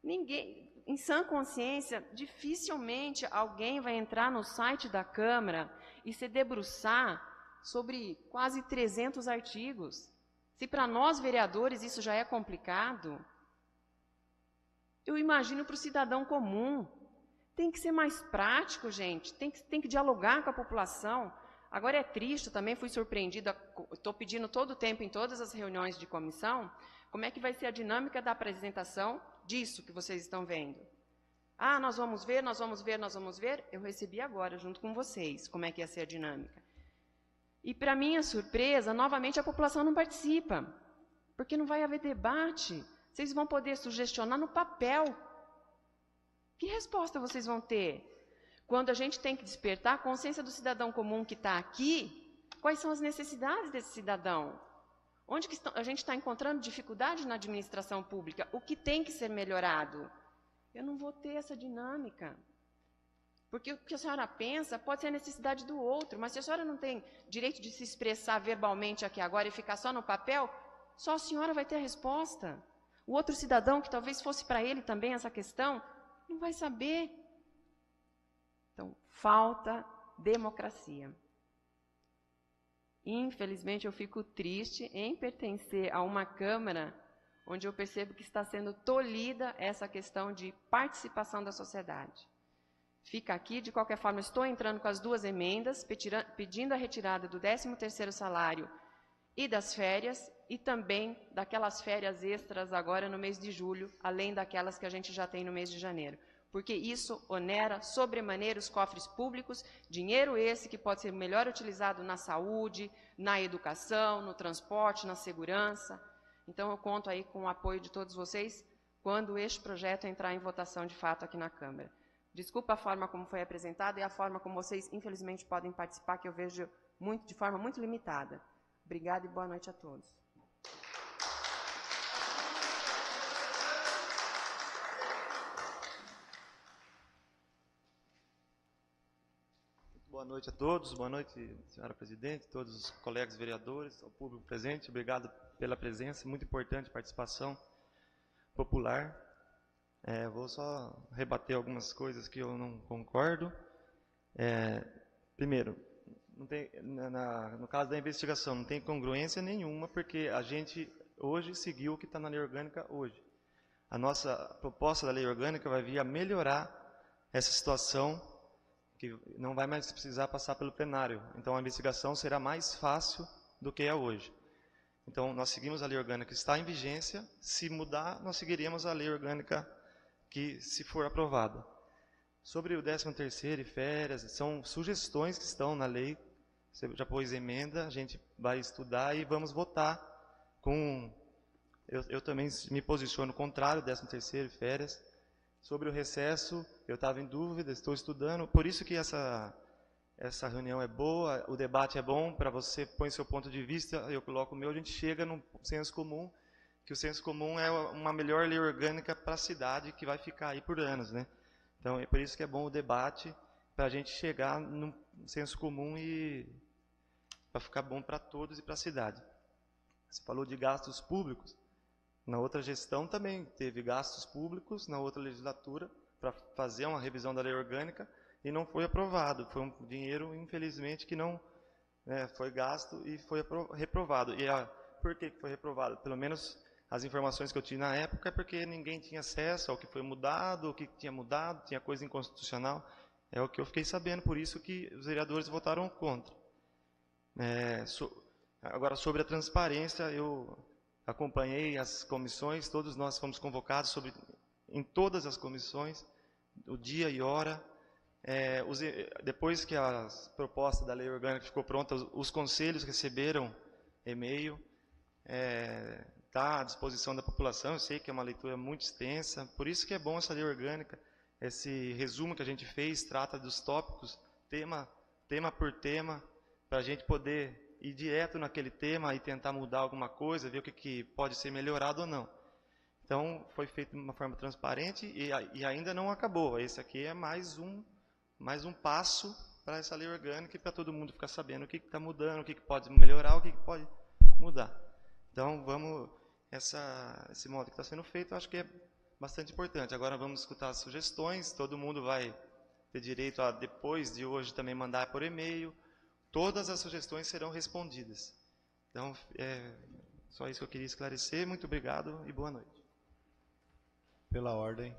ninguém, em sã consciência, dificilmente alguém vai entrar no site da Câmara e se debruçar sobre quase 300 artigos. Se para nós, vereadores, isso já é complicado, eu imagino para o cidadão comum. Tem que ser mais prático, gente, tem que dialogar com a população. Agora é triste, também fui surpreendida, estou pedindo todo o tempo em todas as reuniões de comissão, como é que vai ser a dinâmica da apresentação disso que vocês estão vendo. Ah, nós vamos ver, nós vamos ver, nós vamos ver. Eu recebi agora, junto com vocês, como é que ia ser a dinâmica. E, para minha surpresa, novamente a população não participa, porque não vai haver debate. Vocês vão poder sugestionar no papel. Que resposta vocês vão ter? Quando a gente tem que despertar a consciência do cidadão comum que está aqui, quais são as necessidades desse cidadão? Onde que a gente está encontrando dificuldade na administração pública? O que tem que ser melhorado? Eu não vou ter essa dinâmica. Porque o que a senhora pensa pode ser a necessidade do outro, mas se a senhora não tem direito de se expressar verbalmente aqui agora e ficar só no papel, só a senhora vai ter a resposta. O outro cidadão, que talvez fosse para ele também essa questão, não vai saber. Então, falta democracia. Infelizmente, eu fico triste em pertencer a uma Câmara onde eu percebo que está sendo tolhida essa questão de participação da sociedade. Fica aqui, de qualquer forma, estou entrando com as 2 emendas, pedindo a retirada do 13º salário e das férias, e também daquelas férias extras agora no mês de julho, além daquelas que a gente já tem no mês de janeiro. Porque isso onera sobremaneira os cofres públicos, dinheiro esse que pode ser melhor utilizado na saúde, na educação, no transporte, na segurança. Então, eu conto aí com o apoio de todos vocês quando este projeto entrar em votação de fato aqui na Câmara. Desculpa a forma como foi apresentado e a forma como vocês, infelizmente, podem participar, que eu vejo de forma muito limitada. Obrigada e boa noite a todos. Boa noite a todos, boa noite, senhora presidente, todos os colegas vereadores, ao público presente, obrigado pela presença, muito importante a participação popular. Vou só rebater algumas coisas que eu não concordo. Primeiro, não tem, no caso da investigação, não tem congruência nenhuma, porque a gente hoje seguiu o que está na lei orgânica hoje. A nossa proposta da lei orgânica vai vir a melhorar essa situação, que não vai mais precisar passar pelo plenário. Então, a investigação será mais fácil do que é hoje. Então, nós seguimos a lei orgânica que está em vigência. Se mudar, nós seguiríamos a lei orgânica que, se for aprovada. Sobre o 13º e férias, são sugestões que estão na lei. Você já pôs emenda, a gente vai estudar e vamos votar com... Eu também me posiciono contrário, 13º e férias. Sobre o recesso, eu estava em dúvida, estou estudando. Por isso que essa reunião é boa, o debate é bom, para você põe seu ponto de vista, eu coloco o meu, a gente chega no senso comum, que o senso comum é uma melhor lei orgânica para a cidade, que vai ficar aí por anos, né? Então, é por isso que é bom o debate, para a gente chegar no senso comum e para ficar bom para todos e para a cidade. Você falou de gastos públicos. Na outra gestão também teve gastos públicos, na outra legislatura, para fazer uma revisão da lei orgânica, e não foi aprovado. Foi um dinheiro, infelizmente, que não foi gasto e foi reprovado. E por que foi reprovado? Pelo menos as informações que eu tive na época é porque ninguém tinha acesso ao que foi mudado, o que tinha mudado, tinha coisa inconstitucional. É o que eu fiquei sabendo, por isso que os vereadores votaram contra. Agora, sobre a transparência, eu acompanhei as comissões, todos nós fomos convocados em todas as comissões, o dia e hora. Depois que a proposta da lei orgânica ficou pronta, os conselhos receberam e-mail, está à disposição da população. Eu sei que é uma leitura muito extensa, por isso que é bom essa lei orgânica. Esse resumo que a gente fez trata dos tópicos, tema por tema, para a gente poder ir direto naquele tema e tentar mudar alguma coisa, ver o que pode ser melhorado ou não. Então, foi feito de uma forma transparente e ainda não acabou. Esse aqui é mais um passo para essa lei orgânica e para todo mundo ficar sabendo o que está mudando, o que pode melhorar, o que pode mudar. Então, esse modo que está sendo feito, eu acho que é bastante importante. Agora vamos escutar as sugestões, todo mundo vai ter direito a, depois de hoje, também mandar por e-mail. Todas as sugestões serão respondidas. Então, só isso que eu queria esclarecer. Muito obrigado e boa noite. Pela ordem.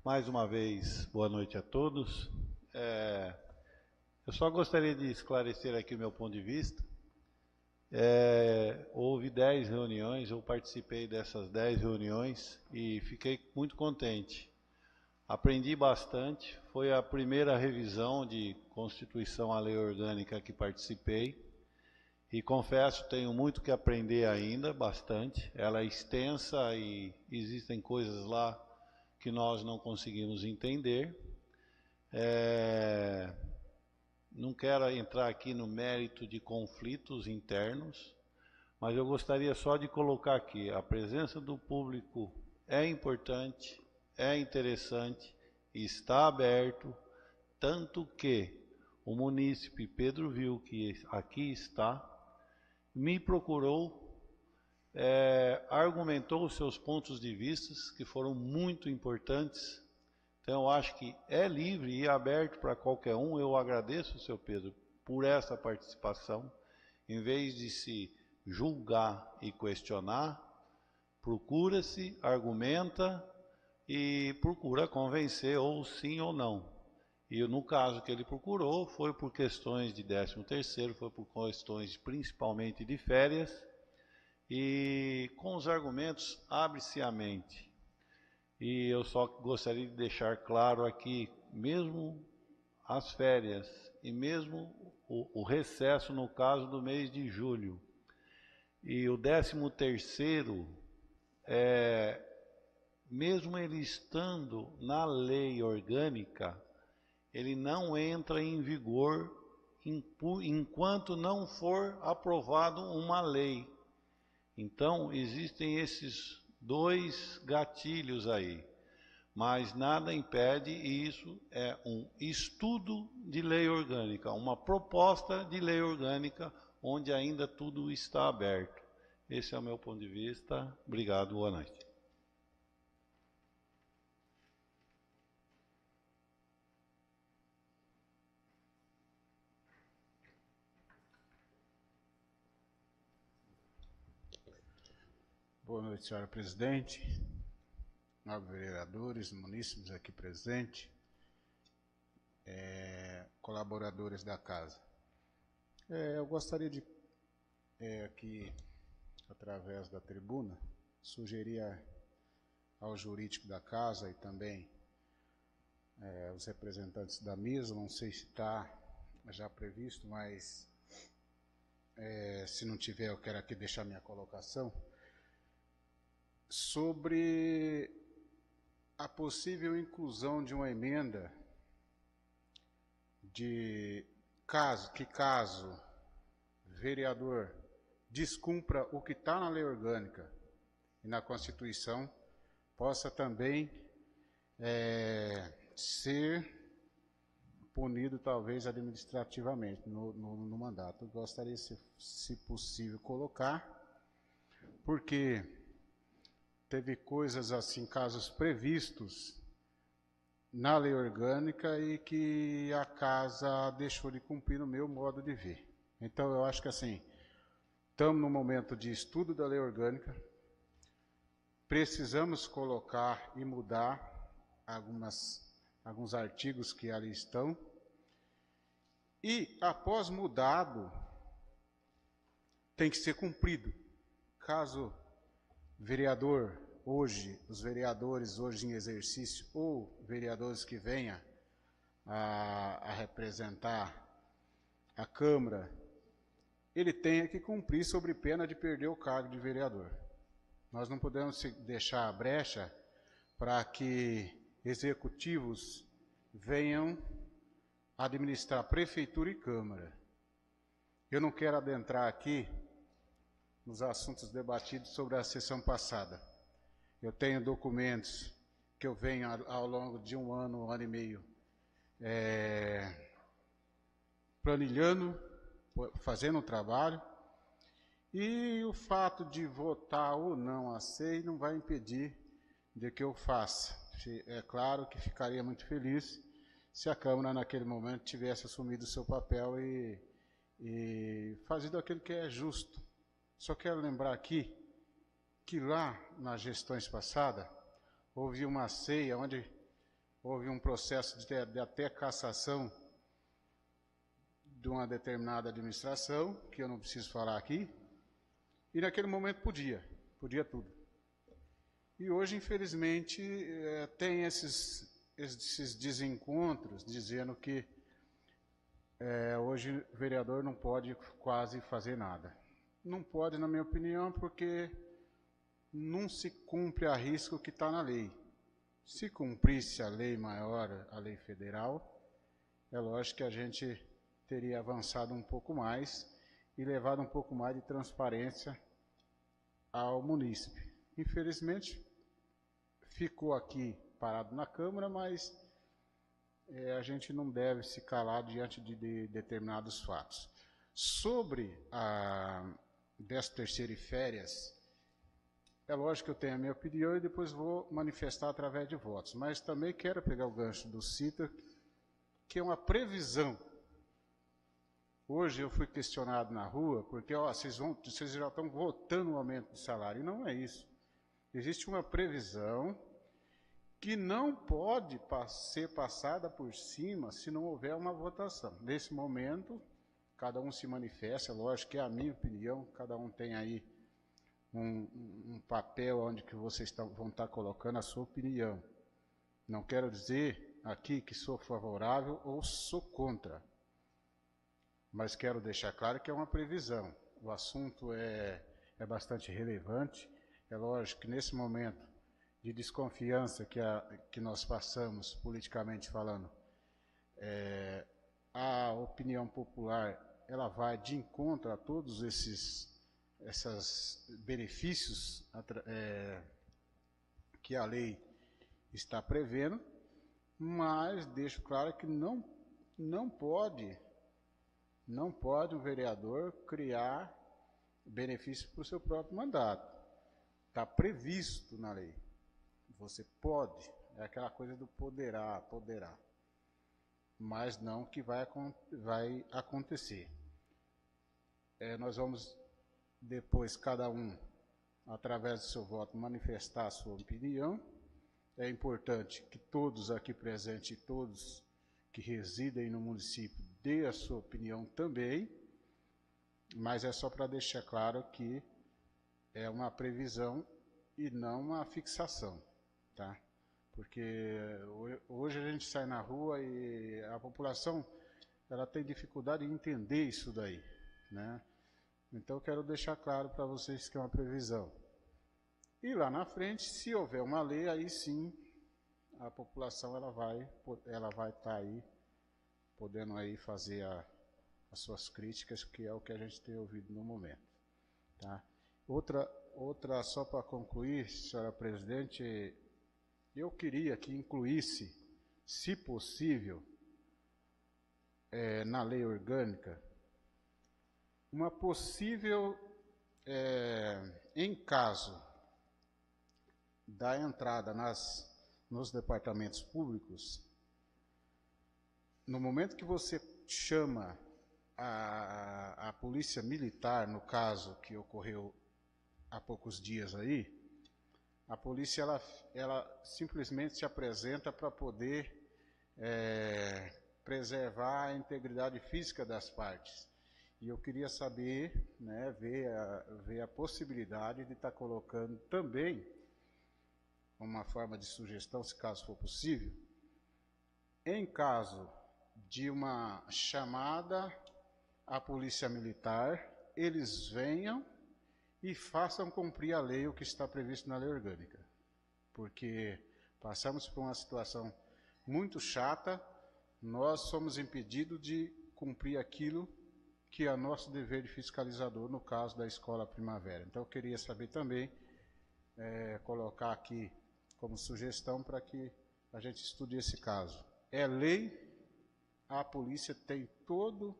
Mais uma vez, boa noite a todos. Eu só gostaria de esclarecer aqui o meu ponto de vista. Houve 10 reuniões, eu participei dessas 10 reuniões e fiquei muito contente. Aprendi bastante, foi a primeira revisão de Constituição à Lei Orgânica que participei. E confesso, tenho muito que aprender ainda, bastante. Ela é extensa e existem coisas lá que nós não conseguimos entender. Não quero entrar aqui no mérito de conflitos internos, mas eu gostaria só de colocar aqui, a presença do público é importante, é interessante, está aberto, tanto que o munícipe Pedro Vil, que aqui está, me procurou, argumentou os seus pontos de vista, que foram muito importantes. Então, eu acho que é livre e aberto para qualquer um. Eu agradeço, seu Pedro, por essa participação. Em vez de se julgar e questionar, procura-se, argumenta e procura convencer ou sim ou não. E no caso que ele procurou, foi por questões de 13º, foi por questões principalmente de férias, e com os argumentos abre-se a mente. E eu só gostaria de deixar claro aqui, mesmo as férias e mesmo o recesso no caso do mês de julho, e o 13º, mesmo ele estando na lei orgânica, ele não entra em vigor enquanto não for aprovado uma lei. Então, existem esses 2 gatilhos aí, mas nada impede, e isso é um estudo de lei orgânica, uma proposta de lei orgânica, onde ainda tudo está aberto. Esse é o meu ponto de vista. Obrigado, boa noite. Boa noite, senhora presidente, nobres vereadores, munícipes aqui presentes, colaboradores da casa. Eu gostaria de, aqui, através da tribuna, sugerir ao jurídico da casa e também os representantes da mesa, não sei se está já previsto, mas se não tiver, eu quero aqui deixar minha colocação, sobre a possível inclusão de uma emenda de caso vereador descumpra o que está na lei orgânica e na Constituição, possa também ser punido, talvez, administrativamente no mandato. Eu gostaria, se possível, colocar, porque teve coisas assim, casos previstos na lei orgânica e que a casa deixou de cumprir no meu modo de ver. Então, eu acho que assim, estamos no momento de estudo da lei orgânica, precisamos colocar e mudar alguns artigos que ali estão, e após mudado, tem que ser cumprido. Caso vereador hoje, os vereadores hoje em exercício, ou vereadores que venham a representar a Câmara, ele tenha que cumprir sob pena de perder o cargo de vereador. Nós não podemos deixar a brecha para que executivos venham administrar prefeitura e Câmara. Eu não quero adentrar aqui nos assuntos debatidos sobre a sessão passada. Eu tenho documentos que eu venho ao longo de um ano e meio, planilhando, fazendo um trabalho, e o fato de votar ou não a SEI não vai impedir de que eu faça. É claro que ficaria muito feliz se a Câmara, naquele momento, tivesse assumido o seu papel e fazido aquilo que é justo. Só quero lembrar aqui que lá, nas gestões passadas, houve uma ceia onde houve um processo de até cassação de uma determinada administração, que eu não preciso falar aqui, e naquele momento podia tudo. E hoje, infelizmente, tem esses desencontros, dizendo que hoje o vereador não pode quase fazer nada. Não pode, na minha opinião, porque não se cumpre a risco que está na lei. Se cumprisse a lei maior, a lei federal, é lógico que a gente teria avançado um pouco mais e levado um pouco mais de transparência ao munícipe. Infelizmente, ficou aqui parado na Câmara, mas a gente não deve se calar diante de determinados fatos. Sobre a 13ª e férias, é lógico que eu tenho a minha opinião e depois vou manifestar através de votos, mas também quero pegar o gancho do CITA, que é uma previsão. Hoje eu fui questionado na rua, porque vocês já estão votando o aumento de salário, e não é isso. Existe uma previsão que não pode ser passada por cima se não houver uma votação. Nesse momento, cada um se manifesta, lógico que é a minha opinião, cada um tem aí um papel onde que vocês vão estar colocando a sua opinião. Não quero dizer aqui que sou favorável ou sou contra, mas quero deixar claro que é uma previsão. O assunto é bastante relevante. É lógico que nesse momento de desconfiança que nós passamos, politicamente falando, a opinião popular ela vai de encontro a todos esses benefícios que a lei está prevendo, mas deixo claro que não pode o vereador criar benefício para o seu próprio mandato. Está previsto na lei. Você pode, é aquela coisa do poderá, mas não que vai acontecer. Nós vamos depois, cada um, através do seu voto, manifestar a sua opinião. É importante que todos aqui presentes e todos que residem no município dê a sua opinião também, mas é só para deixar claro que é uma previsão e não uma fixação, tá? Porque hoje a gente sai na rua e a população ela tem dificuldade em entender isso daí, né? Então eu quero deixar claro para vocês que é uma previsão. E lá na frente, se houver uma lei, aí sim a população ela vai estar aí podendo aí fazer as suas críticas, que é o que a gente tem ouvido no momento, tá? Outra só para concluir, senhora presidente, eu queria que incluísse, se possível, na lei orgânica, uma possível, em caso da entrada nos departamentos públicos, no momento que você chama a polícia militar, no caso que ocorreu há poucos dias aí, a polícia ela simplesmente se apresenta para poder preservar a integridade física das partes. E eu queria saber, né, ver a possibilidade de estar colocando também uma forma de sugestão, se caso for possível, em caso de uma chamada à polícia militar, eles venham e façam cumprir a lei, o que está previsto na lei orgânica. Porque passamos por uma situação muito chata, nós somos impedidos de cumprir aquilo que é nosso dever de fiscalizador, no caso da Escola Primavera. Então eu queria saber também, colocar aqui como sugestão para que a gente estude esse caso. É lei, a polícia tem todo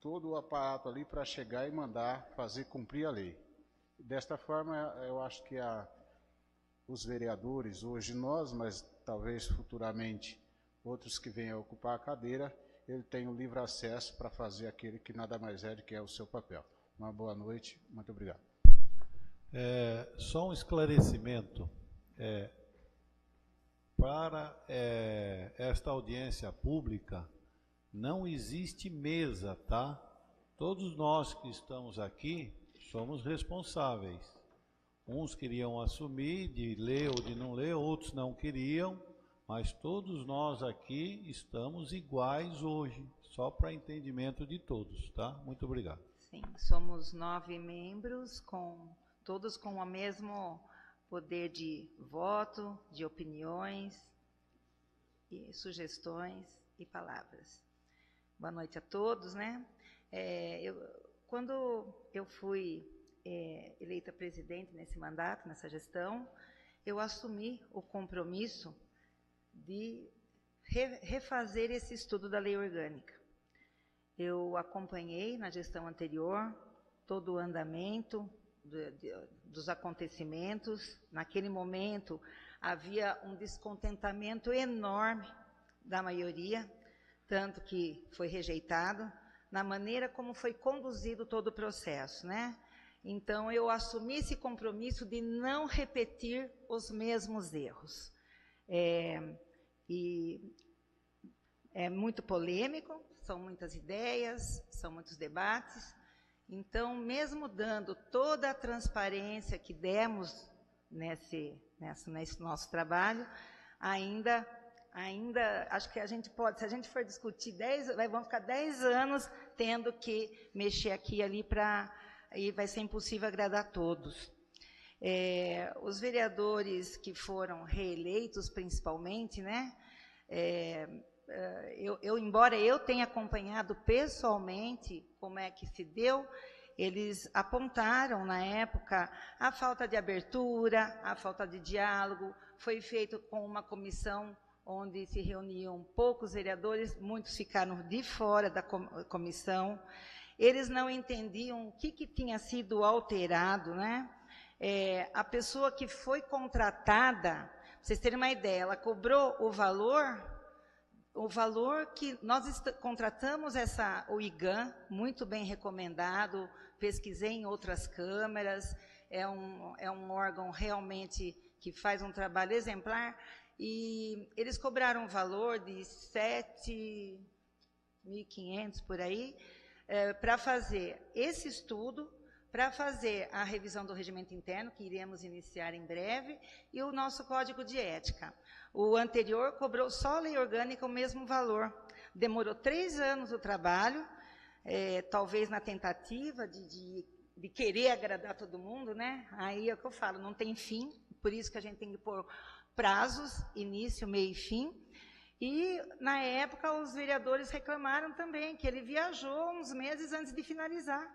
o aparato ali para chegar e mandar fazer cumprir a lei. Desta forma, eu acho que os vereadores, hoje nós, mas talvez futuramente outros que venham a ocupar a cadeira, ele tem o livre acesso para fazer aquele que nada mais é do que é o seu papel. Uma boa noite, muito obrigado. Só um esclarecimento. para esta audiência pública, não existe mesa, tá? Todos nós que estamos aqui somos responsáveis. Uns queriam assumir de ler ou de não ler, outros não queriam, mas todos nós aqui estamos iguais hoje, só para entendimento de todos, tá? Muito obrigado. Sim, somos 9 membros, todos com o mesmo poder de voto, de opiniões, e sugestões e palavras. Boa noite a todos, né? Quando eu fui eleita presidente nesse mandato, nessa gestão, eu assumi o compromisso de refazer esse estudo da lei orgânica. Eu acompanhei na gestão anterior todo o andamento dos acontecimentos. Naquele momento, havia um descontentamento enorme da maioria, tanto que foi rejeitado, na maneira como foi conduzido todo o processo, né? Então, eu assumi esse compromisso de não repetir os mesmos erros. E é muito polêmico, são muitas ideias, são muitos debates. Então, mesmo dando toda a transparência que demos nesse nosso trabalho, ainda acho que a gente pode, se a gente for discutir vamos ficar 10 anos tendo que mexer aqui e ali e vai ser impossível agradar a todos. Os vereadores que foram reeleitos, principalmente, né? Embora eu tenha acompanhado pessoalmente como é que se deu, eles apontaram, na época, a falta de abertura, a falta de diálogo. Foi feito com uma comissão onde se reuniam poucos vereadores, muitos ficaram de fora da comissão. Eles não entendiam o que tinha sido alterado, né? A pessoa que foi contratada, para vocês terem uma ideia, ela cobrou o valor que nós contratamos o IGAM, muito bem recomendado, pesquisei em outras câmaras, é um órgão realmente que faz um trabalho exemplar, e eles cobraram um valor de 7.500 por aí, para fazer esse estudo, para fazer a revisão do regimento interno, que iremos iniciar em breve, e o nosso código de ética. O anterior cobrou só a lei orgânica o mesmo valor. Demorou 3 anos o trabalho, talvez na tentativa de querer agradar todo mundo, né? Aí é o que eu falo, não tem fim, por isso que a gente tem que pôr prazos, início, meio e fim. E, na época, os vereadores reclamaram também que ele viajou uns meses antes de finalizar.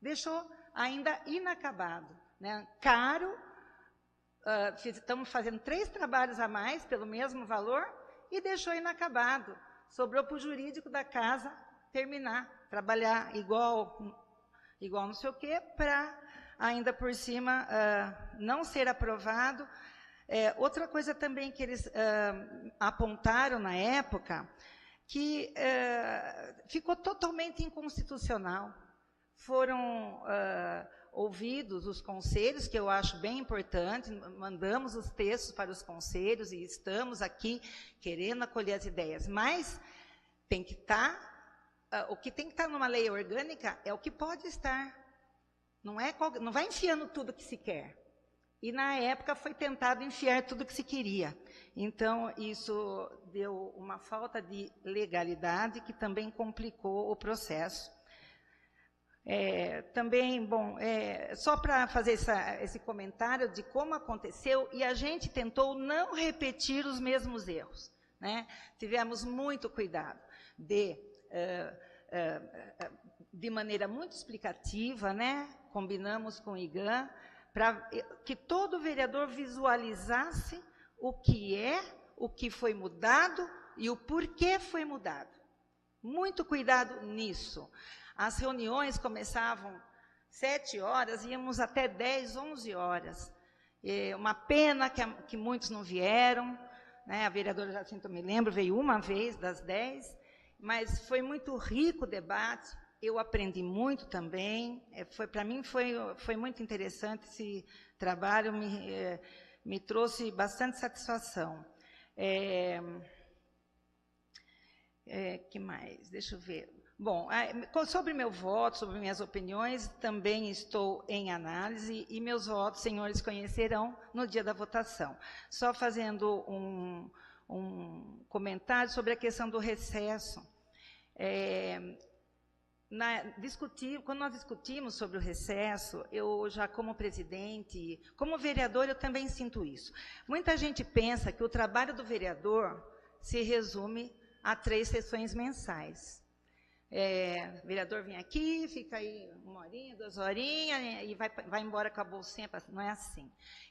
Deixou ainda inacabado, né? Caro, estamos fazendo 3 trabalhos a mais pelo mesmo valor e deixou inacabado. Sobrou para o jurídico da casa terminar, trabalhar igual não sei o quê, para ainda por cima não ser aprovado. Outra coisa também que eles apontaram na época, que ficou totalmente inconstitucional. Foram ouvidos os conselhos, que eu acho bem importante, mandamos os textos para os conselhos e estamos aqui querendo acolher as ideias, mas tem que estar, o que tem que estar numa lei orgânica é o que pode estar, não vai enfiando tudo que se quer. E, na época, foi tentado enfiar tudo que se queria. Então, isso deu uma falta de legalidade que também complicou o processo. Também, bom, só para fazer esse comentário de como aconteceu, e a gente tentou não repetir os mesmos erros, né? Tivemos muito cuidado de maneira muito explicativa, né? Combinamos com o IGAM, para que todo vereador visualizasse o que foi mudado e o porquê foi mudado. Muito cuidado nisso. As reuniões começavam 7 horas, íamos até 10, 11 horas. Uma pena que muitos não vieram, né? A vereadora Jacinto, me lembro, veio uma vez das 10, mas foi muito rico o debate. Eu aprendi muito também, para mim foi muito interessante esse trabalho, me trouxe bastante satisfação. Que mais? Deixa eu ver. Bom, sobre meu voto, sobre minhas opiniões, também estou em análise e meus votos, senhores, conhecerão no dia da votação. Só fazendo um comentário sobre a questão do recesso. Quando nós discutimos sobre o recesso, eu já como presidente, como vereador, eu também sinto isso. Muita gente pensa que o trabalho do vereador se resume a 3 sessões mensais. O vereador vem aqui, fica aí 1 horinha, 2 horinhas, e vai embora com a bolsinha. Não é assim.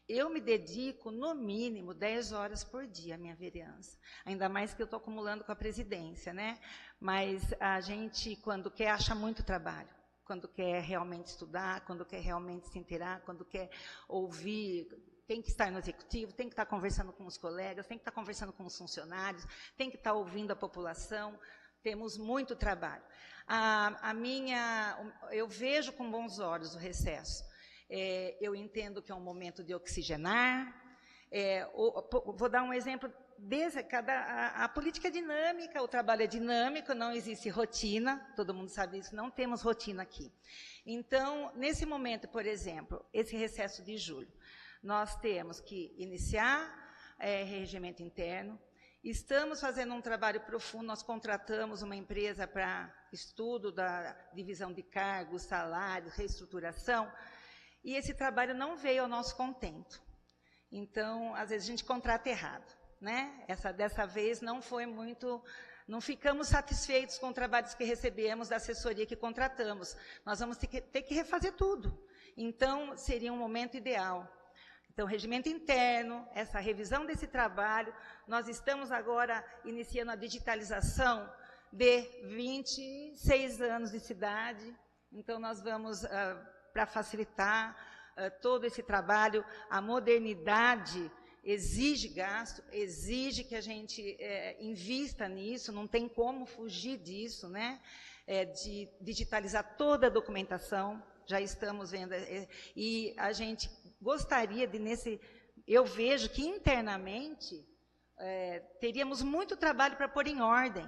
Eu me dedico, no mínimo, 10 horas por dia à minha vereança. Ainda mais que eu estou acumulando com a presidência, né? Mas a gente, quando quer, acha muito trabalho. Quando quer realmente estudar, quando quer realmente se inteirar, quando quer ouvir, tem que estar no executivo, tem que estar conversando com os colegas, tem que estar conversando com os funcionários, tem que estar ouvindo a população. Temos muito trabalho. Eu vejo com bons olhos o recesso. Eu entendo que é um momento de oxigenar. Vou dar um exemplo. A política é dinâmica, o trabalho é dinâmico, não existe rotina, todo mundo sabe isso, não temos rotina aqui. Então, nesse momento, por exemplo, esse recesso de julho, nós temos que iniciar regimento interno. Estamos fazendo um trabalho profundo, nós contratamos uma empresa para estudo da divisão de cargos, salários, reestruturação, e esse trabalho não veio ao nosso contento. Então, às vezes, a gente contrata errado, né? Dessa vez não foi muito, não ficamos satisfeitos com os trabalhos que recebemos da assessoria que contratamos. Nós vamos ter que refazer tudo. Então, seria um momento ideal. Então, regimento interno, essa revisão desse trabalho, nós estamos agora iniciando a digitalização de 26 anos de cidade, então nós vamos, para facilitar todo esse trabalho, a modernidade exige gasto, exige que a gente invista nisso, não tem como fugir disso, né? De digitalizar toda a documentação, já estamos vendo, e a gente gostaria de, eu vejo que internamente teríamos muito trabalho para pôr em ordem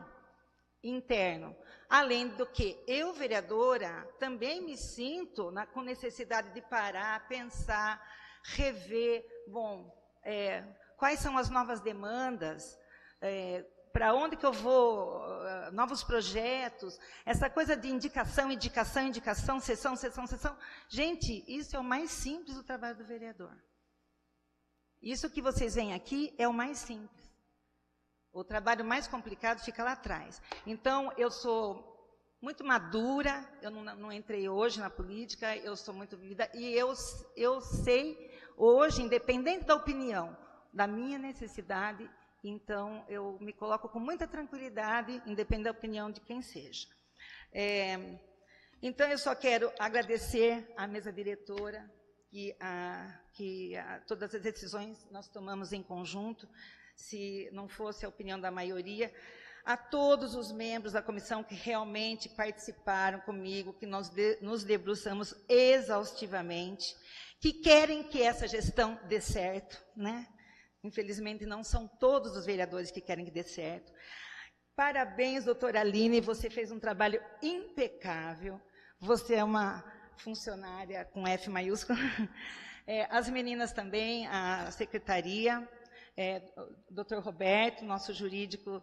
interno. Além do que eu, vereadora, também me sinto com necessidade de parar, pensar, rever, quais são as novas demandas, para onde que eu vou, novos projetos, essa coisa de indicação, sessão. Gente, isso é o mais simples do trabalho do vereador. Isso que vocês veem aqui é o mais simples. O trabalho mais complicado fica lá atrás. Então, eu sou muito madura, eu não entrei hoje na política, eu sou muito vivida, e eu sei hoje, independente da opinião, da minha necessidade, então eu me coloco com muita tranquilidade, independente da opinião de quem seja. Então, eu só quero agradecer à mesa diretora, que todas as decisões nós tomamos em conjunto, se não fosse a opinião da maioria, a todos os membros da comissão que realmente participaram comigo, que nós nos debruçamos exaustivamente, que querem que essa gestão dê certo, né? Infelizmente, não são todos os vereadores que querem que dê certo. Parabéns, doutora Aline, você fez um trabalho impecável, você é uma funcionária com F maiúsculo, as meninas também, a secretaria, doutor Roberto, nosso jurídico,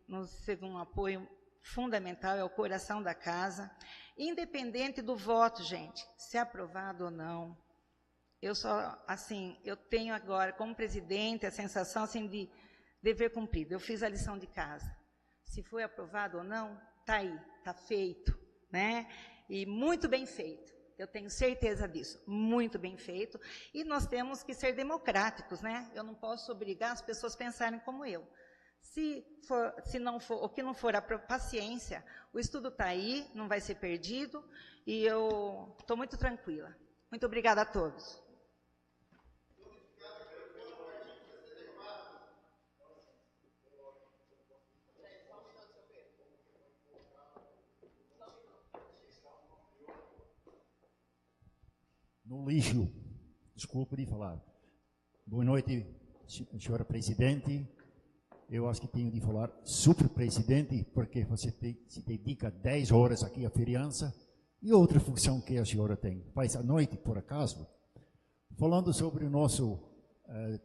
nos sido um apoio fundamental, é o coração da casa, independente do voto, gente, se aprovado ou não. Eu tenho agora, como presidente, a sensação assim, de dever cumprido. Eu fiz a lição de casa. Se foi aprovado ou não, está aí, está feito, né? E muito bem feito. Eu tenho certeza disso, muito bem feito. E nós temos que ser democráticos, né? Eu não posso obrigar as pessoas a pensarem como eu. Se não for, o que não for, a paciência, o estudo está aí, não vai ser perdido, e eu estou muito tranquila. Muito obrigada a todos. No lixo, desculpe de falar. Boa noite, senhora presidente. Eu acho que tenho de falar super-presidente, porque você se dedica 10 horas aqui à vereança. E outra função que a senhora tem? Faz à noite, por acaso? Falando sobre o nosso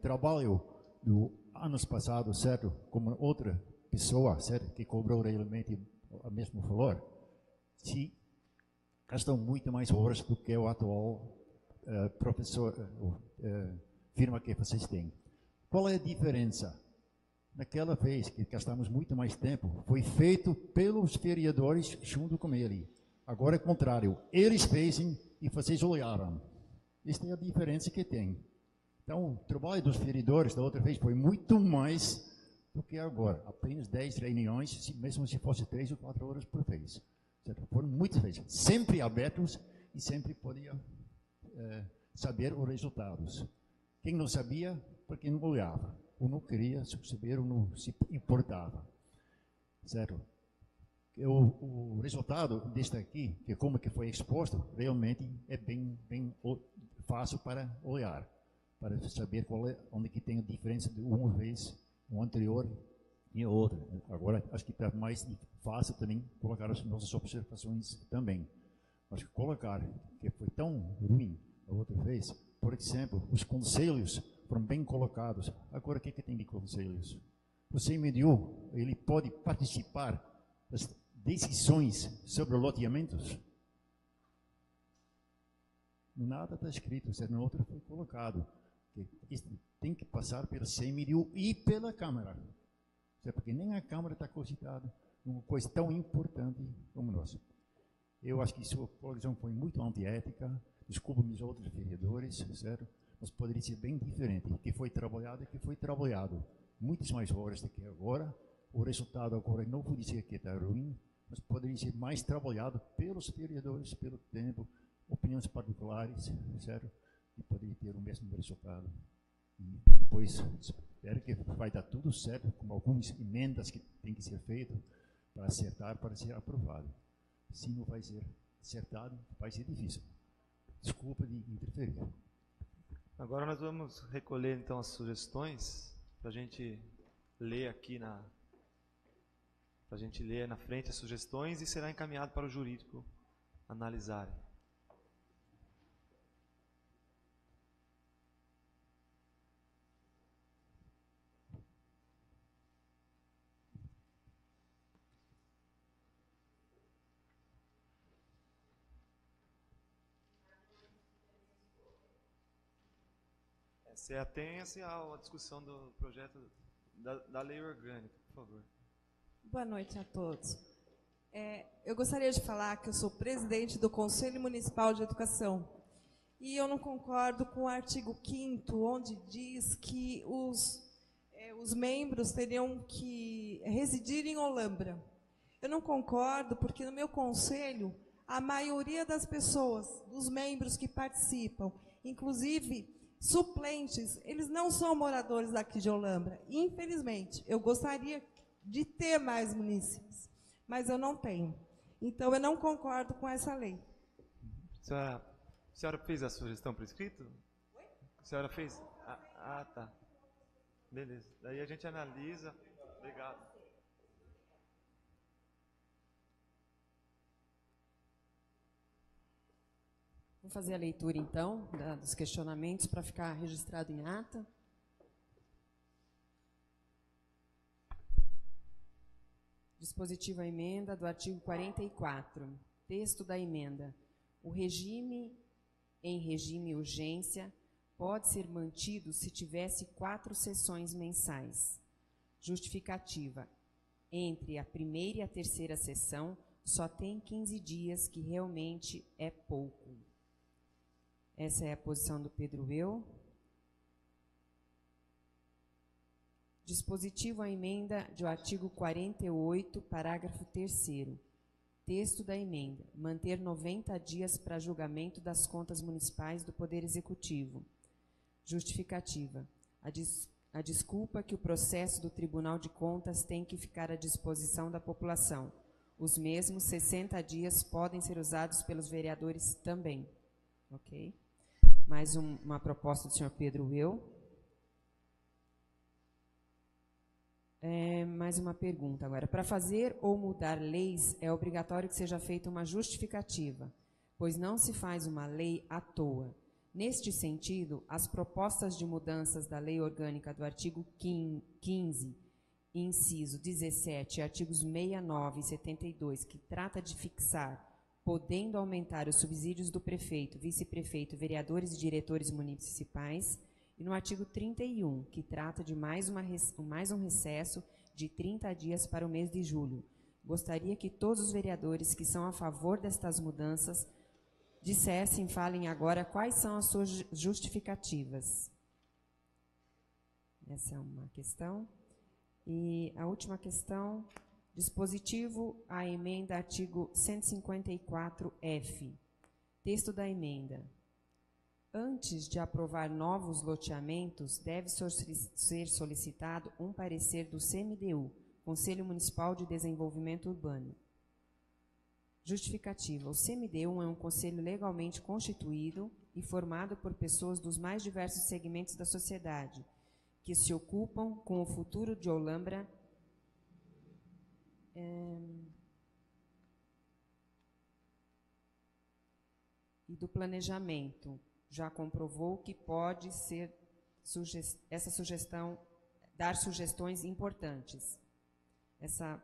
trabalho do anos passados, certo? Como outra pessoa, certo? Que cobrou realmente o mesmo valor. Se gastam muito mais horas do que o atual firma que vocês têm. Qual é a diferença? Naquela vez que gastamos muito mais tempo, foi feito pelos vereadores junto com ele. Agora é o contrário. Eles fazem e vocês olharam. Esta é a diferença que tem. Então, o trabalho dos vereadores da outra vez foi muito mais do que agora. Apenas 10 reuniões, mesmo se fosse 3 ou 4 horas por vez. Certo? Foram muitas vezes. Sempre abertos e sempre podia saber os resultados. Quem não sabia, porque não olhava. Ou não queria saber, ou não se importava. Certo? O resultado deste aqui, que como que foi exposto, realmente é bem fácil para olhar, para saber onde que tem a diferença de uma vez, o anterior e a outra. Agora, acho que está mais fácil também colocar as nossas observações também. Mas colocar que foi tão ruim a outra vez, por exemplo, os conselhos foram bem colocados. Agora, o que tem de conselhos? O CMDU, ele pode participar das decisões sobre loteamentos? Nada está escrito, no outro foi colocado. Tem que passar pela CMDU e pela Câmara. Porque nem a Câmara está cogitada uma coisa tão importante como nós. Eu acho que sua colocação foi muito antiética. Desculpa meus outros vereadores, certo? Mas poderia ser bem diferente. O que foi trabalhado. Muitas mais horas do que agora. O resultado agora não vou dizer que está ruim, mas poderia ser mais trabalhado pelos vereadores, pelo tempo, opiniões particulares, certo? E poderia ter o mesmo resultado. E depois, espero que vai dar tudo certo, com algumas emendas que tem que ser feitas para acertar, para ser aprovado. Se não vai ser acertado, vai ser difícil. Desculpa de interferir. Agora nós vamos recolher então as sugestões para a gente ler aqui na frente as sugestões e será encaminhado para o jurídico analisar. Se atenha-se à discussão do projeto da lei orgânica, por favor. Boa noite a todos. Eu gostaria de falar que eu sou presidente do Conselho Municipal de Educação e eu não concordo com o artigo 5º, onde diz que os membros teriam que residir em Olambra. Eu não concordo porque no meu conselho, a maioria das pessoas, dos membros que participam, inclusive suplentes, eles não são moradores daqui de Olambra. Infelizmente, eu gostaria de ter mais munícipes, mas eu não tenho. Então, eu não concordo com essa lei. A senhora fez a sugestão por escrito? Oi? A senhora fez? Tá. Beleza. Daí a gente analisa. Obrigado. Vou fazer a leitura, então, dos questionamentos para ficar registrado em ata. Dispositivo à emenda do artigo 44. Texto da emenda. O regime em regime urgência pode ser mantido se tivesse 4 sessões mensais. Justificativa. Entre a primeira e a terceira sessão, só tem 15 dias, que realmente é pouco. Essa é a posição do Pedro Eu. Dispositivo à emenda do artigo 48, parágrafo 3º. Texto da emenda. Manter 90 dias para julgamento das contas municipais do Poder Executivo. Justificativa. A desculpa que o processo do Tribunal de Contas tem que ficar à disposição da população. Os mesmos 60 dias podem ser usados pelos vereadores também. Ok? Mais uma proposta do senhor Pedro Eu. Mais uma pergunta agora. Para fazer ou mudar leis, é obrigatório que seja feita uma justificativa, pois não se faz uma lei à toa. Neste sentido, as propostas de mudanças da Lei Orgânica do artigo 15, inciso 17, artigos 69 e 72, que trata de fixar, podendo aumentar os subsídios do prefeito, vice-prefeito, vereadores e diretores municipais, e no artigo 31, que trata de mais um recesso de 30 dias para o mês de julho. Gostaria que todos os vereadores que são a favor destas mudanças dissessem, falem agora quais são as suas justificativas. Essa é uma questão. E a última questão, dispositivo à emenda artigo 154F. Texto da emenda. Antes de aprovar novos loteamentos, deve ser solicitado um parecer do CMDU, Conselho Municipal de Desenvolvimento Urbano. Justificativa. O CMDU é um conselho legalmente constituído e formado por pessoas dos mais diversos segmentos da sociedade, que se ocupam com o futuro de Olambra e do planejamento. Já comprovou que pode ser essa sugestão, dar sugestões importantes. Essa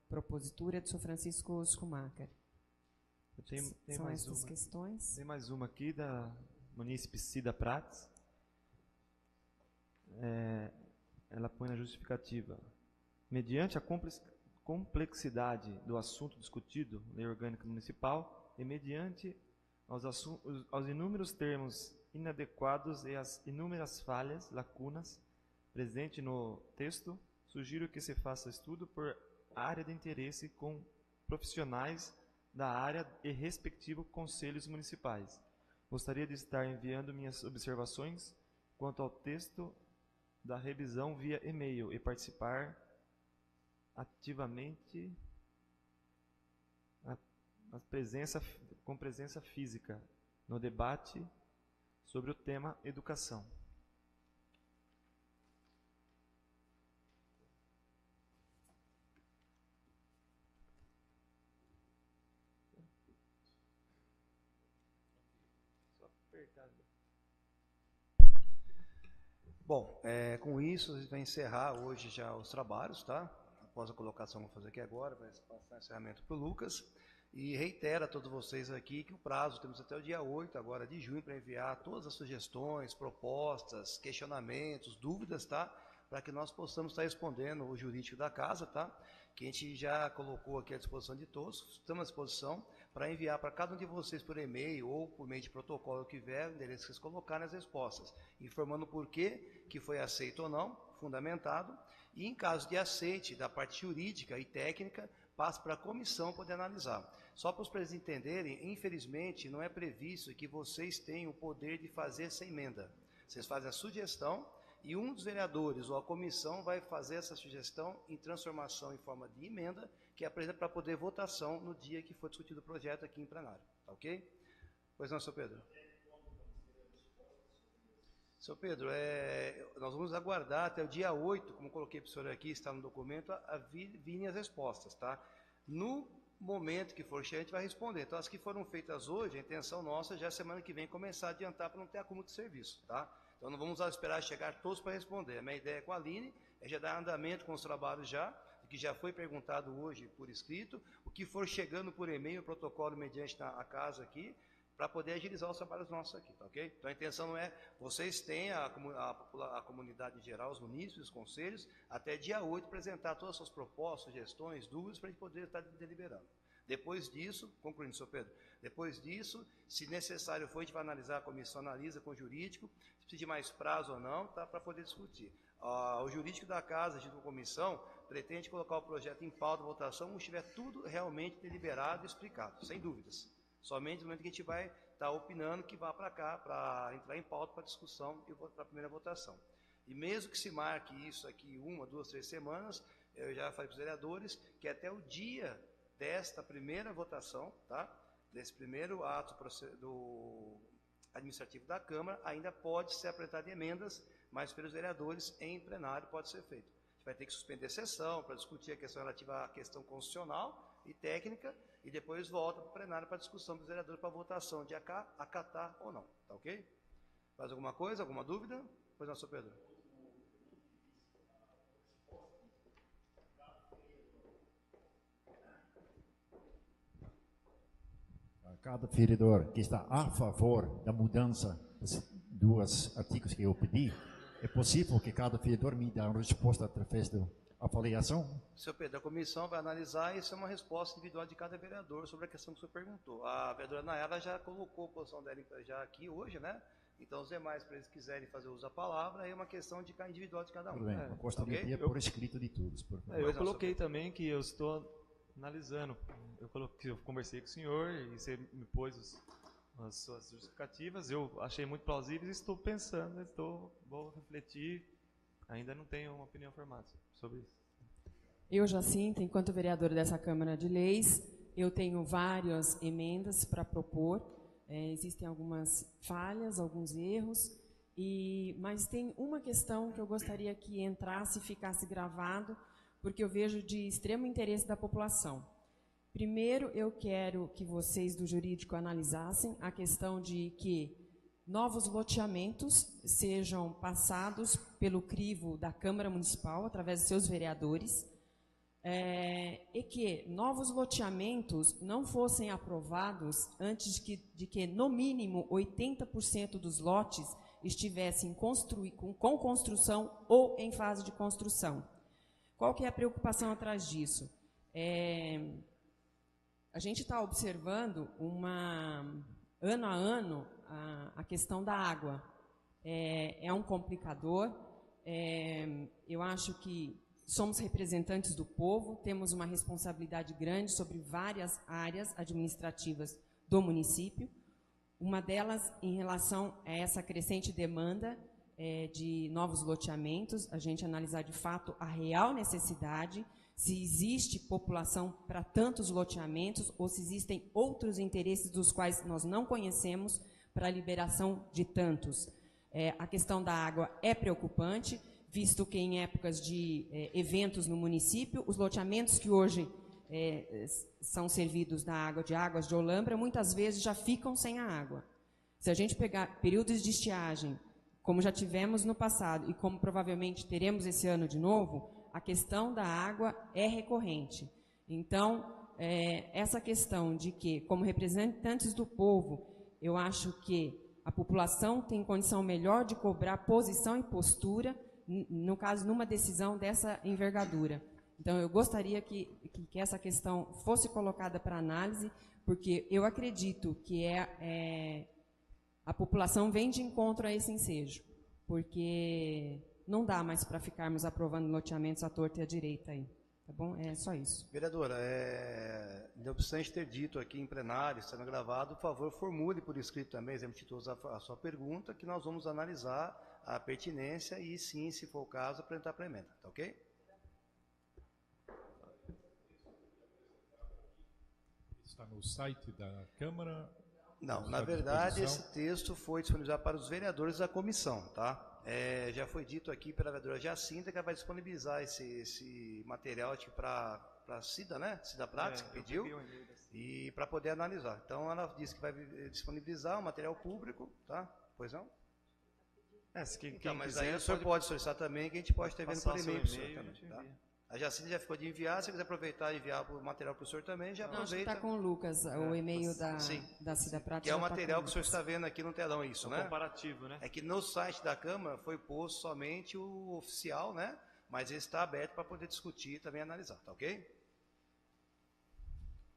propositura de Sr. Francisco Schumacher. São mais essas uma. Questões. Tem mais uma aqui da munícipe Cida Prates. Ela põe na justificativa. Mediante a complexidade do assunto discutido, Lei Orgânica Municipal, e mediante aos inúmeros termos inadequados e as inúmeras falhas, lacunas, presentes no texto, sugiro que se faça estudo por área de interesse com profissionais da área e respectivos conselhos municipais. Gostaria de estar enviando minhas observações quanto ao texto da revisão via e-mail e participar ativamente com presença física no debate sobre o tema educação. Bom, com isso, a gente vai encerrar hoje já os trabalhos, tá? Após a colocação, vou fazer aqui agora, vai passar o encerramento para o Lucas. E reitero a todos vocês aqui que o prazo, temos até o dia 8 agora de junho para enviar todas as sugestões, propostas, questionamentos, dúvidas, tá? Para que nós possamos estar respondendo o jurídico da casa, tá? Que a gente já colocou aqui à disposição de todos, estamos à disposição para enviar para cada um de vocês por e-mail ou por meio de protocolo que vier, o endereço que vocês colocarem as respostas, informando o porquê que foi aceito ou não, fundamentado, e em caso de aceite da parte jurídica e técnica, passa para a comissão poder analisar. Só para os presidentes entenderem, infelizmente, não é previsto que vocês tenham o poder de fazer essa emenda. Vocês fazem a sugestão e um dos vereadores ou a comissão vai fazer essa sugestão em transformação em forma de emenda, que apresenta para poder votação no dia que for discutido o projeto aqui em plenário. Tá ok? Pois não, senhor Pedro? Senhor Pedro, nós vamos aguardar até o dia 8, como coloquei para o senhor aqui, está no documento, a virem as respostas, tá? No momento que for cheio, a gente vai responder. Então, as que foram feitas hoje, a intenção nossa já semana que vem começar a adiantar para não ter acúmulo de serviço, tá? Então, não vamos esperar chegar todos para responder. A minha ideia com a Aline é já dar andamento com os trabalhos já, que já foi perguntado hoje por escrito, o que for chegando por e-mail, o protocolo mediante a casa aqui, para poder agilizar os trabalhos nossos aqui, tá ok? Então a intenção não é, vocês têm a comunidade em geral, os munícipes, os conselhos, até dia 8 apresentar todas as suas propostas, sugestões, dúvidas, para a gente poder estar deliberando. Depois disso, concluindo, senhor Pedro, depois disso, se necessário for, a gente vai analisar, a comissão analisa com o jurídico, se precisa de mais prazo ou não, tá, para poder discutir. O jurídico da casa, junto com a comissão, pretende colocar o projeto em pauta, votação, quando estiver tudo realmente deliberado e explicado, sem dúvidas. Somente no momento que a gente vai estar opinando que vá para cá, para entrar em pauta para discussão e para a primeira votação. E mesmo que se marque isso aqui 1, 2, 3 semanas, eu já falei para os vereadores que até o dia desta primeira votação, tá? Desse primeiro ato do administrativo da Câmara, ainda pode ser apresentado emendas mas pelos vereadores em plenário pode ser feito. A gente vai ter que suspender a sessão para discutir a questão relativa à questão constitucional e técnica, e depois volta para o plenário para a discussão dos vereadores para votação de acatar ou não, tá ok? Mais alguma coisa, alguma dúvida? Pois não, senhor Pedro. Cada vereador que está a favor da mudança dos 2 artigos que eu pedi, é possível que cada vereador me dê uma resposta através da avaliação? Senhor Pedro, a comissão vai analisar e isso é uma resposta individual de cada vereador sobre a questão que o senhor perguntou. A vereadora Nayara já colocou a posição dela já aqui hoje, né? Então, os demais, para eles quiserem fazer uso da palavra, aí é uma questão de individual de cada um. Tudo bem, eu gostaria de ter por escrito de todos. Eu coloquei também que eu estou analisando. Eu conversei com o senhor e você me pôs as suas justificativas. Eu achei muito plausíveis e estou pensando, vou refletir. Ainda não tenho uma opinião formada sobre isso. Eu, Jacinta, enquanto vereadora dessa Câmara de Leis, eu tenho várias emendas para propor. Existem algumas falhas, alguns erros, mas tem uma questão que eu gostaria que entrasse e ficasse gravado, porque eu vejo de extremo interesse da população. Primeiro, eu quero que vocês do jurídico analisassem a questão de que novos loteamentos sejam passados pelo crivo da Câmara Municipal, através de seus vereadores, e que novos loteamentos não fossem aprovados antes de que no mínimo, 80% dos lotes estivessem com construção ou em fase de construção. Qual que é a preocupação atrás disso? A gente está observando, ano a ano, a questão da água. É um complicador. Eu acho que somos representantes do povo, temos uma responsabilidade grande sobre várias áreas administrativas do município. Uma delas, em relação a essa crescente demanda de novos loteamentos, a gente analisar de fato a real necessidade, se existe população para tantos loteamentos ou se existem outros interesses dos quais nós não conhecemos para a liberação de tantos. A questão da água é preocupante, visto que em épocas de eventos no município, os loteamentos que hoje são servidos da água de Águas de Olambra, muitas vezes já ficam sem a água. Se a gente pegar períodos de estiagem, como já tivemos no passado e como provavelmente teremos esse ano de novo, a questão da água é recorrente. Então, essa questão de que, como representantes do povo, eu acho que a população tem condição melhor de cobrar posição e postura, no caso, numa decisão dessa envergadura. Então, eu gostaria que essa questão fosse colocada para análise, porque eu acredito que a população vem de encontro a esse ensejo, porque não dá mais para ficarmos aprovando loteamentos à torta e à direita aí. Tá bom? É só isso. Vereadora, não obstante ter dito aqui em plenário, sendo gravado, por favor, formule por escrito também, exemplificando a sua pergunta, que nós vamos analisar a pertinência e, sim, se for o caso, apresentar para a emenda. Tá ok? Está no site da Câmara? Não, na verdade, esse texto foi disponibilizado para os vereadores da comissão, tá? Já foi dito aqui pela vereadora Jacinta que ela vai disponibilizar esse material para a Cida, né? Cida Prates, que pediu, e para poder analisar. Então, ela disse que vai disponibilizar o material público, tá? Pois não? Então, mas aí o senhor pode solicitar também, que a gente pode estar vendo por e-mail para o senhor também, tá? A Jacinta já ficou de enviar, se quiser aproveitar e enviar o material para o senhor também, já aproveita. Está com o Lucas, o e-mail da Cida Prates. Que é o material que o senhor está vendo aqui no telão, isso, né? Comparativo, né? É que no site da Câmara foi posto somente o oficial, né? Mas ele está aberto para poder discutir e também analisar, tá ok?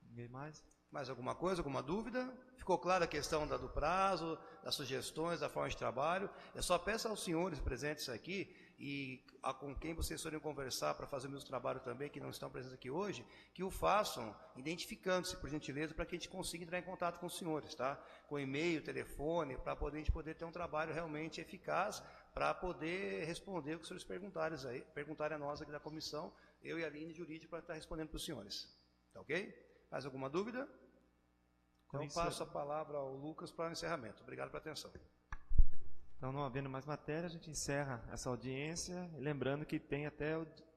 Ninguém mais? Mais alguma coisa, alguma dúvida? Ficou clara a questão do prazo, das sugestões, da forma de trabalho? Eu só peço aos senhores presentes aqui e com quem vocês forem conversar para fazer o mesmo trabalho também, que não estão presentes aqui hoje, que o façam identificando-se, por gentileza, para que a gente consiga entrar em contato com os senhores, tá? Com e-mail, telefone, para a gente poder ter um trabalho realmente eficaz, para poder responder o que os senhores perguntarem a nós aqui da comissão, eu e a Aline Jurídica, para estar respondendo para os senhores. Tá ok? Mais alguma dúvida? Então, passo a palavra ao Lucas para o encerramento. Obrigado pela atenção. Então, não havendo mais matéria, a gente encerra essa audiência, lembrando que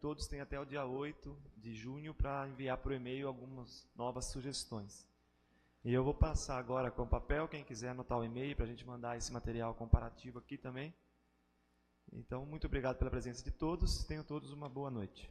todos têm até o dia 8 de junho para enviar por e-mail algumas novas sugestões. E eu vou passar agora com o papel, quem quiser anotar o e-mail para a gente mandar esse material comparativo aqui também. Então, muito obrigado pela presença de todos, tenham todos uma boa noite.